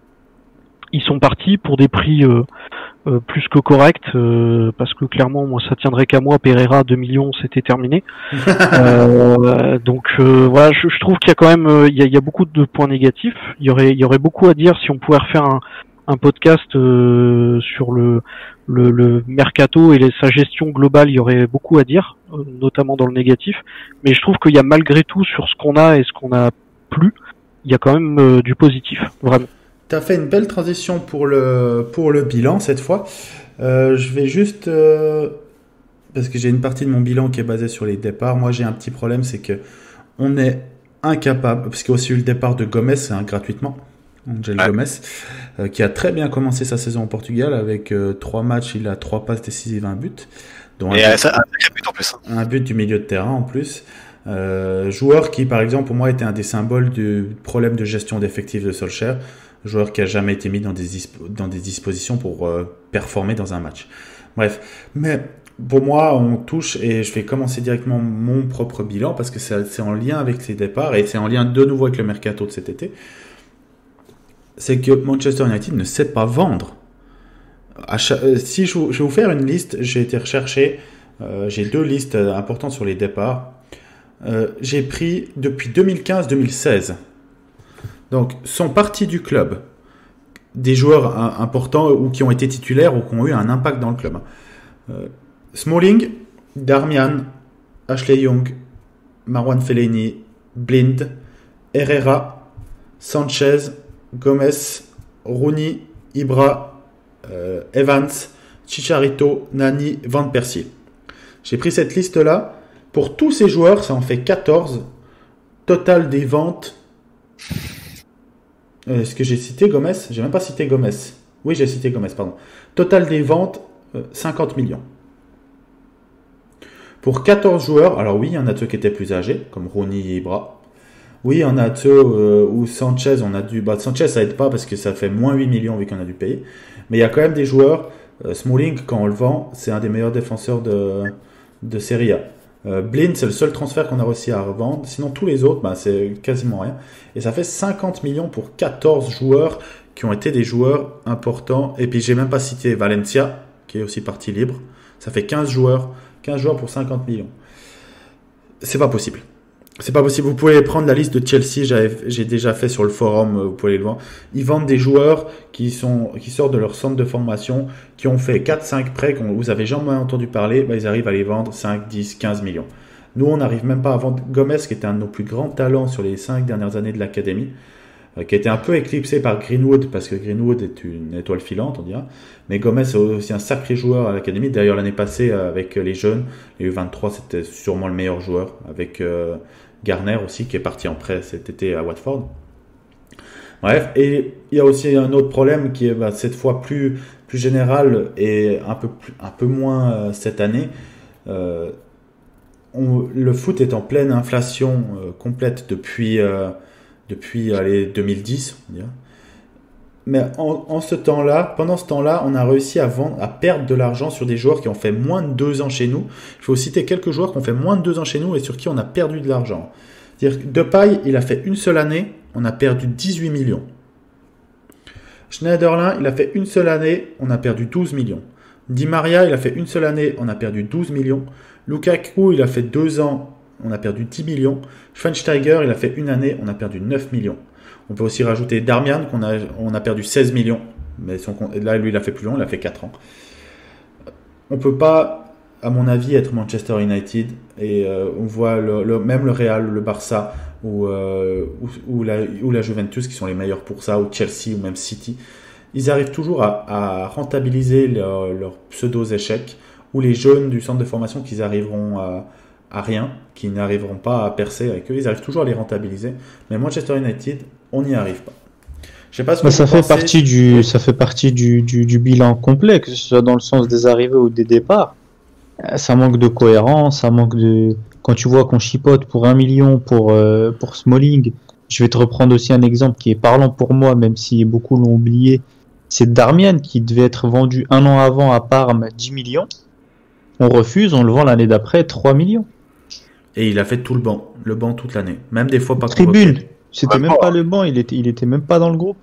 Ils sont partis pour des prix plus que corrects, parce que clairement, moi, ça tiendrait qu'à moi. Pereira, 2 millions, c'était terminé. Je trouve qu'il y a quand même, il y a beaucoup de points négatifs. Il y aurait beaucoup à dire si on pouvait refaire un podcast sur le mercato et sa gestion globale. Il y aurait beaucoup à dire, notamment dans le négatif. Mais je trouve qu'il y a malgré tout sur ce qu'on a et ce qu'on a plus, il y a quand même du positif, vraiment. T'as fait une belle transition pour le bilan cette fois. Je vais juste parce que j'ai une partie de mon bilan qui est basée sur les départs. Moi, j'ai un petit problème, c'est que on est incapable, parce qu'il y a aussi eu le départ de Gomes gratuitement, Angel Gomes, qui a très bien commencé sa saison au Portugal avec 3 matchs, il a 3 passes décisives, un but. Dont un but en plus. Un but du milieu de terrain en plus. Joueur qui, par exemple, pour moi, était un des symboles du problème de gestion d'effectifs de Solskjaer. Joueur qui a jamais été mis dans des dispositions pour performer dans un match. Bref, mais pour moi, on touche, et je vais commencer directement mon propre bilan, parce que c'est en lien avec les départs, et c'est en lien de nouveau avec le mercato de cet été, c'est que Manchester United ne sait pas vendre. Si je vais vous faire une liste, j'ai été rechercher, j'ai 2 listes importantes sur les départs. J'ai pris depuis 2015-2016. Donc, sont partis du club des joueurs importants ou qui ont été titulaires ou qui ont eu un impact dans le club. Smalling, Darmian, Ashley Young, Marwan Fellaini, Blind, Herrera, Sanchez, Gomez, Rooney, Ibra, Evans, Chicharito, Nani, Van Persie. J'ai pris cette liste-là. Pour tous ces joueurs, ça en fait 14. Total des ventes. Est-ce que j'ai cité Gomez? J'ai même pas cité Gomez. Oui, j'ai cité Gomez, pardon. Total des ventes, 50 millions. Pour 14 joueurs, alors oui, il y en a ceux qui étaient plus âgés, comme Rooney et Ibra. Oui, il y en a ceux où Sanchez, on a dû... Sanchez, ça aide pas parce que ça fait moins 8 millions vu qu'on a dû payer. Mais il y a quand même des joueurs... Smalling, quand on le vend, c'est un des meilleurs défenseurs de Serie A. Blind, c'est le seul transfert qu'on a réussi à revendre. Sinon, tous les autres, c'est quasiment rien. Et ça fait 50 millions pour 14 joueurs qui ont été des joueurs importants. Et puis, j'ai même pas cité Valencia, qui est aussi parti libre. Ça fait 15 joueurs pour 50 millions. C'est pas possible. C'est pas possible. Vous pouvez prendre la liste de Chelsea, j'ai déjà fait sur le forum, vous pouvez le voir. Ils vendent des joueurs qui sortent de leur centre de formation, qui ont fait 4-5 prêts, que vous avez jamais entendu parler, ils arrivent à les vendre 5, 10, 15 millions. Nous, on n'arrive même pas à vendre Gomez, qui était un de nos plus grands talents sur les 5 dernières années de l'académie, qui a été un peu éclipsé par Greenwood, parce que Greenwood est une étoile filante, on dira. Mais Gomez est aussi un sacré joueur à l'académie. D'ailleurs, l'année passée, avec les jeunes, les U23, c'était sûrement le meilleur joueur, avec... Garner aussi, qui est parti en prêt cet été à Watford. Bref, et il y a aussi un autre problème qui est cette fois plus général et un peu moins cette année. Le foot est en pleine inflation complète depuis 2010, on dirait. Mais pendant ce temps-là, on a réussi à perdre de l'argent sur des joueurs qui ont fait moins de 2 ans chez nous. Il faut citer quelques joueurs qui ont fait moins de 2 ans chez nous et sur qui on a perdu de l'argent. C'est-à-dire que Depay, il a fait une seule année, on a perdu 18 millions. Schneiderlin, il a fait une seule année, on a perdu 12 millions. Di Maria, il a fait une seule année, on a perdu 12 millions. Lukaku, il a fait 2 ans, on a perdu 10 millions. Schweinsteiger, il a fait une année, on a perdu 9 millions. On peut aussi rajouter Darmian, on a perdu 16 millions. Mais là, lui, il a fait plus long, il a fait 4 ans. On peut pas, à mon avis, être Manchester United. Et on voit même le Real, le Barça ou la Juventus, qui sont les meilleurs pour ça, ou Chelsea, ou même City. Ils arrivent toujours à rentabiliser leurs pseudo-échecs, ou les jeunes du centre de formation qui arriveront à rien, qui n'arriveront pas à percer avec eux. Ils arrivent toujours à les rentabiliser. Mais Manchester United, on n'y arrive pas. Je sais pas ce que ça fait partie du bilan complet, que ce soit dans le sens des arrivées ou des départs. Ça manque de cohérence, ça manque de... Quand tu vois qu'on chipote pour 1 million pour Smalling, je vais te reprendre aussi un exemple qui est parlant pour moi, même si beaucoup l'ont oublié. C'est Darmian qui devait être vendu 1 an avant à Parme 10 millions. On refuse, on le vend l'année d'après 3 millions. Et il a fait tout le banc toute l'année. Même des fois pas tribune. C'était même pas le banc, il était même pas dans le groupe.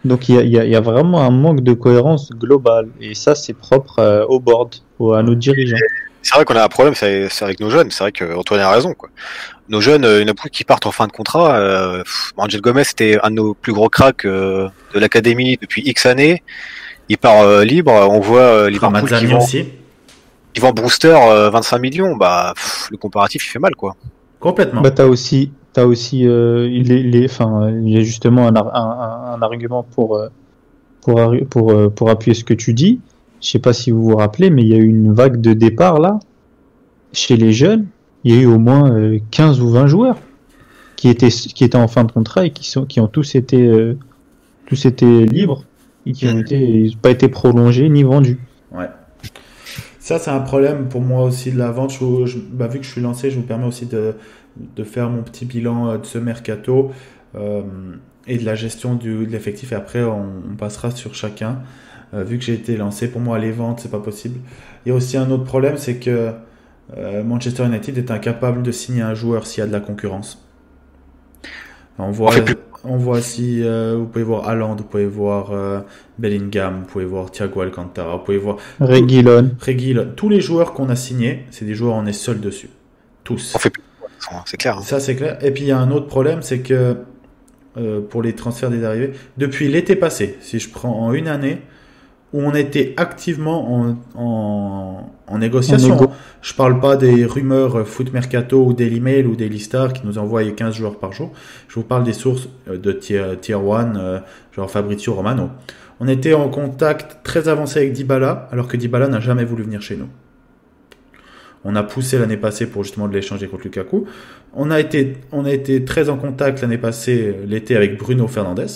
Donc il y a vraiment un manque de cohérence globale. Et ça, c'est propre au board, à nos dirigeants. C'est vrai qu'on a un problème, c'est avec nos jeunes. C'est vrai qu'Antoine a raison, quoi. Nos jeunes, il y en a beaucoup qui partent en fin de contrat. Angel Gomez, c'était un de nos plus gros cracks de l'académie depuis X années. Il part libre. On voit Liverpool qui vend Brewster 25 millions. Le comparatif, il fait mal, quoi. Complètement. T'as aussi il y a justement un argument pour appuyer ce que tu dis. Je sais pas si vous vous rappelez, mais il y a eu une vague de départ là chez les jeunes. Il y a eu au moins 15 ou 20 joueurs qui étaient en fin de contrat et qui ont tous été libres et qui n'ont pas été prolongés ni vendus. Ouais. Ça, c'est un problème pour moi aussi de la vente. Vu que je suis lancé, je vous permets aussi de faire mon petit bilan de ce mercato et de la gestion de l'effectif. Et après, on passera sur chacun. vu que j'ai été lancé. Pour moi, les ventes, c'est pas possible. Il y a aussi un autre problème, c'est que Manchester United est incapable de signer un joueur s'il y a de la concurrence. On voit si vous pouvez voir Haaland, vous pouvez voir Bellingham, vous pouvez voir Thiago Alcantara, vous pouvez voir Reguilon. Tous les joueurs qu'on a signés, c'est des joueurs on est seul dessus. Tous. On fait plus. C'est clair. Hein. Ça c'est clair. Et puis il y a un autre problème, c'est que pour les transferts des arrivées, depuis l'été passé, si je prends en une année, où on était activement en négociation. Je parle pas des rumeurs Foot Mercato ou Daily Mail ou Daily Star qui nous envoient 15 joueurs par jour. Je vous parle des sources de tier 1, genre Fabrizio Romano. On était en contact très avancé avec Dybala, alors que Dybala n'a jamais voulu venir chez nous. On a poussé l'année passée pour justement de l'échanger contre Lukaku. On a été très en contact l'année passée, l'été, avec Bruno Fernandes.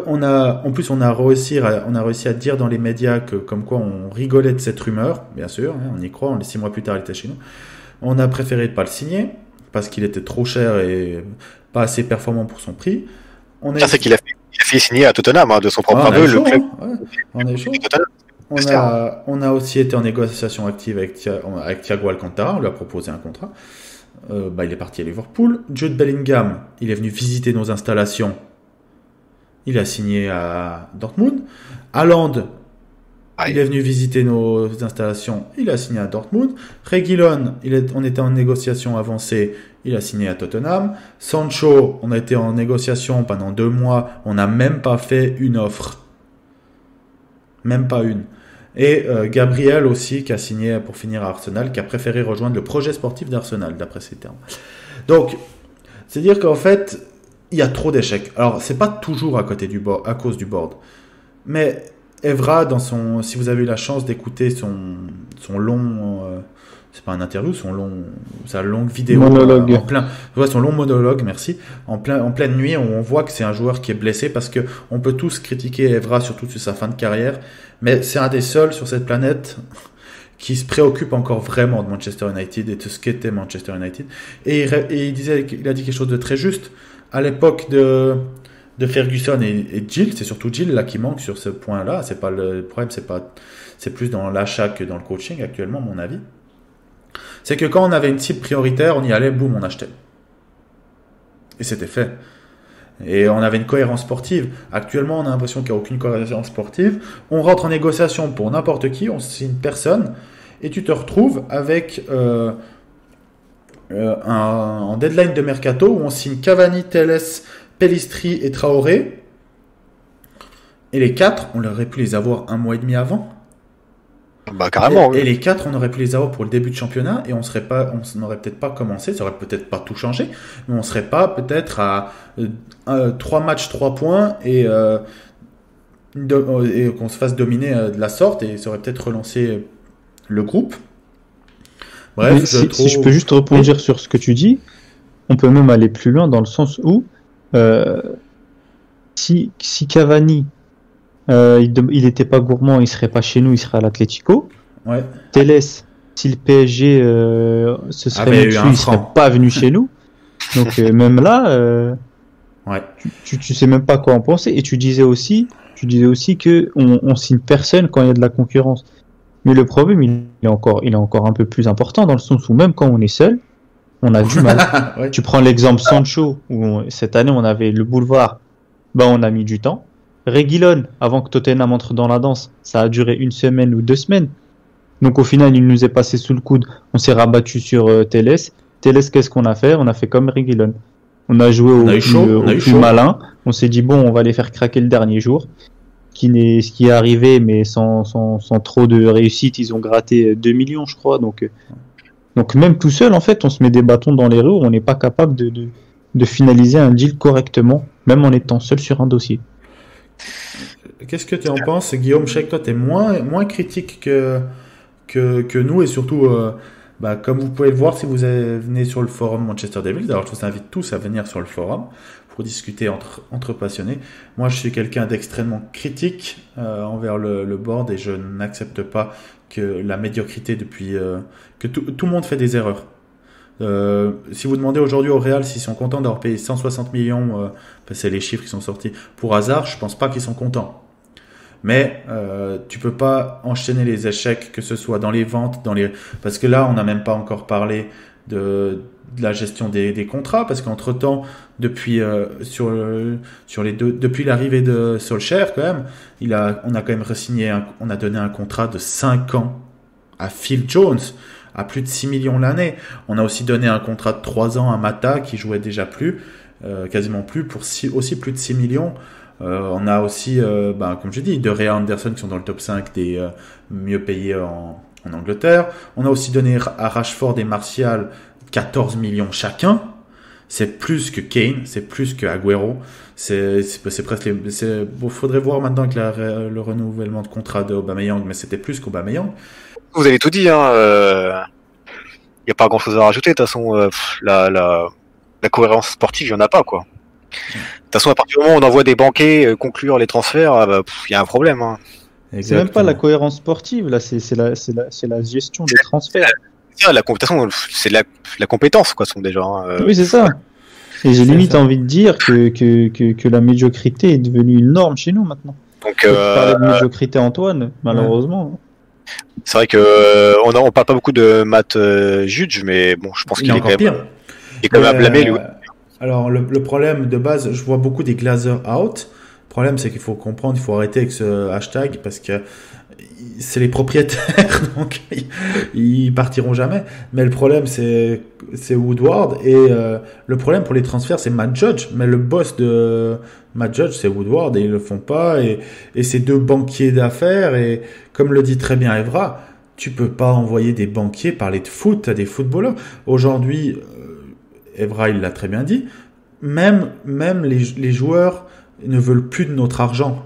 On a réussi à dire dans les médias que comme quoi on rigolait de cette rumeur, bien sûr, hein, on y croit, 6 mois plus tard il était chez nous. On a préféré ne pas le signer parce qu'il était trop cher et pas assez performant pour son prix. Ça c'est qu'il a fait signer à Tottenham de son propre aveu le club. On est chaud. On a aussi été en négociation active avec Thiago Alcantara, on lui a proposé un contrat. Il est parti à Liverpool. Jude Bellingham, il est venu visiter nos installations. Il a signé à Dortmund. Haaland, il est venu visiter nos installations. Il a signé à Dortmund. Reguilon, on était en négociation avancée. Il a signé à Tottenham. Sancho, on a été en négociation pendant 2 mois. On n'a même pas fait une offre. Même pas une. Et Gabriel aussi, qui a signé pour finir à Arsenal, qui a préféré rejoindre le projet sportif d'Arsenal, d'après ses termes. Donc, c'est dire qu'en fait, il y a trop d'échecs. Alors, c'est pas toujours à cause du board. Mais Evra, si vous avez eu la chance d'écouter son long, c'est pas un interview, sa longue vidéo. Monologue. Son long monologue, merci. En pleine nuit, on voit que c'est un joueur qui est blessé parce que on peut tous critiquer Evra, surtout sur sa fin de carrière. Mais c'est un des seuls sur cette planète qui se préoccupe encore vraiment de Manchester United et de ce qu'était Manchester United. Et il a dit quelque chose de très juste. À l'époque de Ferguson et Gill, c'est surtout Gill là qui manque sur ce point-là. C'est pas le problème, c'est plus dans l'achat que dans le coaching actuellement, à mon avis. C'est que quand on avait une cible prioritaire, on y allait, boum, on achetait. Et c'était fait. Et on avait une cohérence sportive. Actuellement, on a l'impression qu'il n'y a aucune cohérence sportive. On rentre en négociation pour n'importe qui, on signe personne, et tu te retrouves avec en deadline de mercato où on signe Cavani, Telles, Pellistri et Traoré. Et les 4, on aurait pu les avoir 1 mois et demi avant. Bah carrément. Et les 4, on aurait pu les avoir pour le début de championnat et on n'aurait peut-être pas commencé, ça aurait peut-être pas tout changé, mais on serait pas peut-être à 3 matchs, 3 points et qu'on se fasse dominer de la sorte et ça aurait peut-être relancé le groupe. Bref, si je peux juste rebondir sur ce que tu dis, on peut même aller plus loin dans le sens où si Cavani il n'était pas gourmand, il serait pas chez nous, il serait à l'Atlético. Ouais. Telles, si le PSG se serait mis dessus, il serait pas venu chez nous. Donc même là, ouais. tu sais même pas quoi en penser. Et tu disais aussi que on signe personne quand il y a de la concurrence. Mais le problème, il est encore un peu plus important dans le sens où même quand on est seul, on a du mal. Ouais. Tu prends l'exemple Sancho où cette année on avait le boulevard, on a mis du temps. Reguilon, avant que Tottenham entre dans la danse, ça a duré 1 semaine ou 2 semaines. Donc au final, il nous est passé sous le coude. On s'est rabattu sur Telles. Telles, qu'est-ce qu'on a fait? On a fait comme Reguilon. On a joué au plus malin. On s'est dit, bon, on va les faire craquer le dernier jour. Ce qui est arrivé, mais sans trop de réussite. Ils ont gratté 2 millions, je crois. Donc même tout seul, en fait, on se met des bâtons dans les roues. On n'est pas capable de finaliser un deal correctement, même en étant seul sur un dossier. Qu'est-ce que tu en penses, Guillaume? Je sais que toi, tu es moins critique que nous, et surtout, comme vous pouvez le voir si vous venez sur le forum Manchester Devils. Alors, je vous invite tous à venir sur le forum pour discuter entre passionnés. Moi, je suis quelqu'un d'extrêmement critique envers le board et je n'accepte pas que la médiocrité que tout le monde fait des erreurs. Si vous demandez aujourd'hui au Real s'ils sont contents d'avoir payé 160 millions, c'est les chiffres qui sont sortis pour Hazard, je pense pas qu'ils sont contents. Mais tu peux pas enchaîner les échecs, que ce soit dans les ventes, parce que là, on n'a même pas encore parlé de la gestion des contrats, parce qu'entre-temps, depuis depuis l'arrivée de Solskjaer, quand même, on a quand même on a donné un contrat de 5 ans à Phil Jones, à plus de 6 millions l'année. On a aussi donné un contrat de 3 ans à Mata, qui jouait déjà quasiment plus, pour aussi plus de 6 millions. On a aussi, comme je dis, De Gea, Anderson qui sont dans le top 5 des mieux payés en Angleterre. On a aussi donné à Rashford et Martial 14 millions chacun. C'est plus que Kane, c'est plus que Agüero. C'est presque faudrait voir maintenant avec le renouvellement de contrat de Aubameyang, mais c'était plus qu'Aubameyang. Vous avez tout dit, hein. Y a pas grand chose à rajouter. De toute façon, la cohérence sportive, il y en a pas, quoi. De toute façon, à partir du moment où on envoie des banquiers conclure les transferts, il y a un problème, hein. C'est même pas la cohérence sportive, là, c'est la gestion des transferts. De toute façon, c'est de la compétence, quoi, sont déjà. Oui, c'est ça. Et j'ai limite envie de dire que la médiocrité est devenue une norme chez nous maintenant. Donc, parler de médiocrité, Antoine, malheureusement. C'est vrai que on parle pas beaucoup de Matt Judge, mais bon, je pense qu'il est quand même pire. Il est quand même à blâmer, lui. Alors, le problème de base, je vois beaucoup des Glazers out. Le problème, c'est qu'il faut comprendre, il faut arrêter avec ce hashtag parce que c'est les propriétaires, donc ils partiront jamais. Mais le problème, c'est Woodward. Et le problème pour les transferts, c'est Matt Judge. Mais le boss de Matt Judge, c'est Woodward et ils le font pas. Et c'est deux banquiers d'affaires. Et comme le dit très bien Evra, tu peux pas envoyer des banquiers parler de foot à des footballeurs. Aujourd'hui, Evra, il l'a très bien dit, même les joueurs ne veulent plus de notre argent.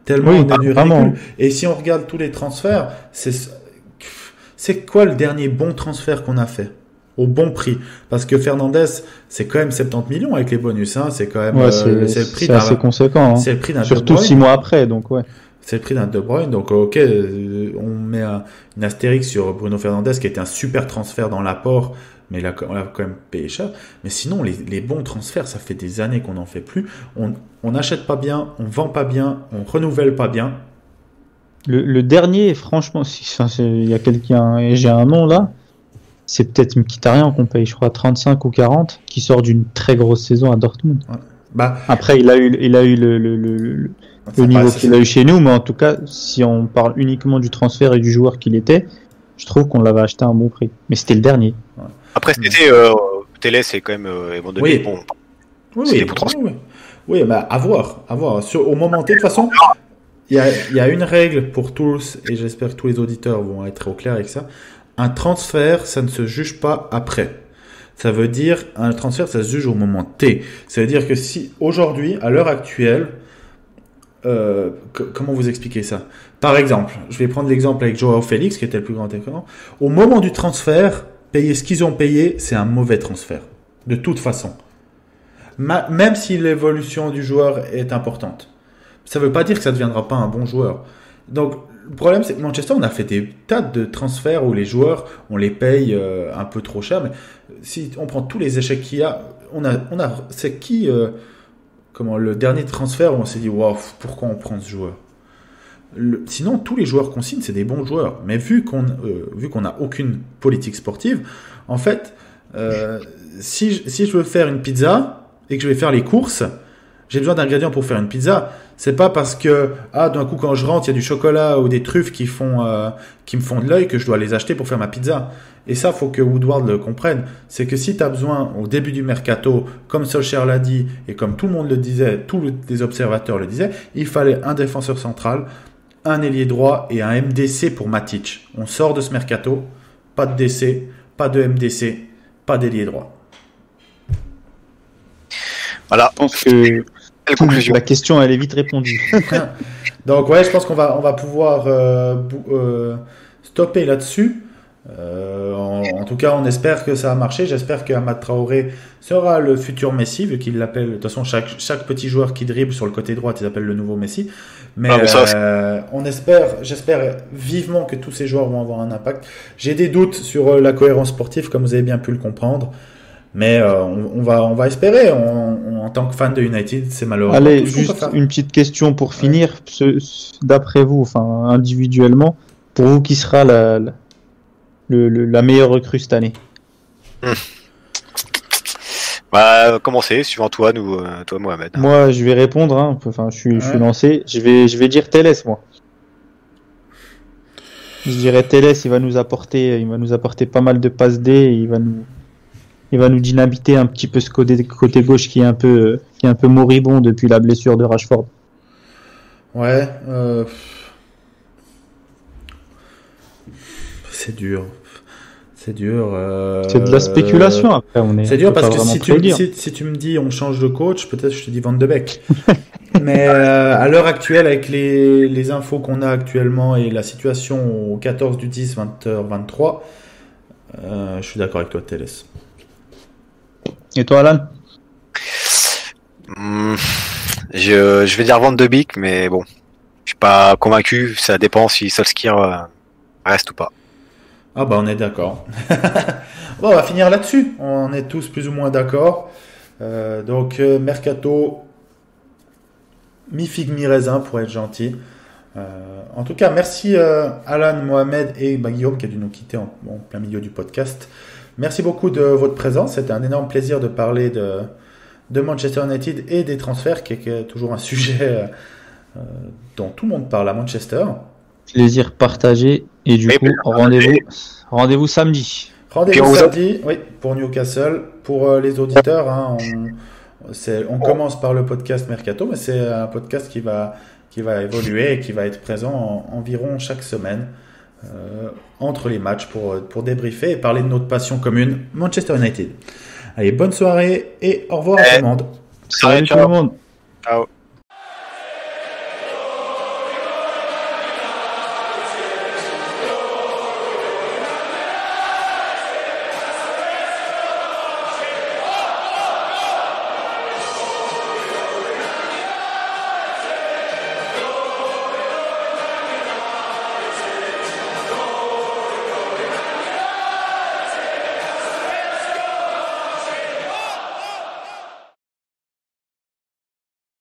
Tellement on est du ridicule. Et si on regarde tous les transferts, c'est quoi le dernier bon transfert qu'on a fait au bon prix? Parce que Fernandes, c'est quand même 70 millions avec les bonus, hein. C'est quand même c'est le prix d'un assez conséquent, hein. C'est le prix d'un surtout 6 mois après, donc ouais. C'est le prix d'un De Bruyne, donc ok, on met une astérix sur Bruno Fernandes qui était un super transfert dans l'apport, mais on l'a quand même payé cher. Mais sinon, les bons transferts, ça fait des années qu'on n'en fait plus. On n'achète pas bien, on vend pas bien, on renouvelle pas bien. Le dernier, franchement, il y a quelqu'un, et j'ai un nom là, c'est peut-être Mkhitaryan qu'on paye, je crois, 35 ou 40, qui sort d'une très grosse saison à Dortmund. Ouais. Après, il a eu le niveau qu'il a eu chez nous, mais en tout cas, si on parle uniquement du transfert et du joueur qu'il était, je trouve qu'on l'avait acheté à un bon prix. Mais c'était le dernier. Ouais. Après, cet été, Télé, c'est quand même abandonné. Oui. Bon, oui, mais à voir. Au moment T, de toute façon, il y a une règle pour tous, et j'espère que tous les auditeurs vont être au clair avec ça. Un transfert, ça ne se juge pas après. Ça veut dire, un transfert, ça se juge au moment T. Ça veut dire que si, aujourd'hui, à l'heure actuelle, comment vous expliquer ça? Par exemple, je vais prendre l'exemple avec Joao Félix, qui était le plus grand écran. Au moment du transfert, payer ce qu'ils ont payé, c'est un mauvais transfert. De toute façon. Même si l'évolution du joueur est importante. Ça ne veut pas dire que ça ne deviendra pas un bon joueur. Donc, le problème, c'est que Manchester, on a fait des tas de transferts où les joueurs, on les paye un peu trop cher. Mais si on prend tous les échecs qu'il y a, c'est qui le dernier transfert où on s'est dit, waouh, pourquoi on prend ce joueur? Sinon, tous les joueurs qu'on signe, c'est des bons joueurs. Mais vu qu'on n'a aucune politique sportive, en fait, si je veux faire une pizza et que je vais faire les courses, j'ai besoin d'ingrédients pour faire une pizza. C'est pas parce que d'un coup quand je rentre il y a du chocolat ou des truffes qui me font de l'œil que je dois les acheter pour faire ma pizza. Et ça, faut que Woodward le comprenne. C'est que si tu as besoin au début du mercato, comme Solskjaer l'a dit et comme tout le monde le disait, tous les observateurs le disaient, il fallait un défenseur central, un ailier droit et un MDC pour Matic. On sort de ce mercato, pas de DC, pas de MDC, pas d'ailier droit. Voilà. Je pense que la question elle est vite répondue. Donc ouais, je pense qu'on va pouvoir stopper là-dessus. En tout cas, on espère que ça a marché. J'espère qu'Amad Traoré sera le futur Messi, vu qu'il l'appelle. De toute façon, chaque petit joueur qui dribble sur le côté droit, il s'appelle le nouveau Messi. Mais j'espère vivement que tous ces joueurs vont avoir un impact. J'ai des doutes sur la cohérence sportive, comme vous avez bien pu le comprendre. Mais on va espérer. En tant que fan de United, c'est malheureux. Allez, juste une petite question pour finir. D'après vous, enfin individuellement, pour vous, qui sera la meilleure recrue cette année? Bah, commencez, suivant toi, toi, Mohamed. Moi, je vais répondre. Hein. Enfin, je suis lancé. Je vais dire Telles, moi. Je dirais Telles, il va nous apporter pas mal de passes D. Et il va nous dynamiter un petit peu ce côté gauche qui est un peu moribond depuis la blessure de Rashford. Ouais. C'est dur. C'est de la spéculation après. C'est dur parce que si tu me dis on change de coach, peut-être je te dis Van de Beek. Mais à l'heure actuelle, avec les infos qu'on a actuellement et la situation au 14 du 10, 20h23, je suis d'accord avec toi, Telles. Et toi, Alan? Je vais dire Van de Beek, mais bon, je suis pas convaincu. Ça dépend si Solskjaer reste ou pas. Ah bah on est d'accord. Bon, on va finir là-dessus. On est tous plus ou moins d'accord. Donc Mercato, mi-figue, mi-raisin pour être gentil. En tout cas, merci Alan, Mohamed et Guillaume qui a dû nous quitter en plein milieu du podcast. Merci beaucoup de votre présence. C'était un énorme plaisir de parler de Manchester United et des transferts, qui est toujours un sujet dont tout le monde parle à Manchester. Plaisir partagé. Et du coup, rendez-vous samedi. Rendez-vous samedi, oui, pour Newcastle. Pour les auditeurs, hein, on commence par le podcast Mercato, mais c'est un podcast qui va évoluer et qui va être présent environ chaque semaine entre les matchs pour débriefer et parler de notre passion commune, Manchester United. Allez, bonne soirée et au revoir à tout le monde. Salut tout le monde. Ciao.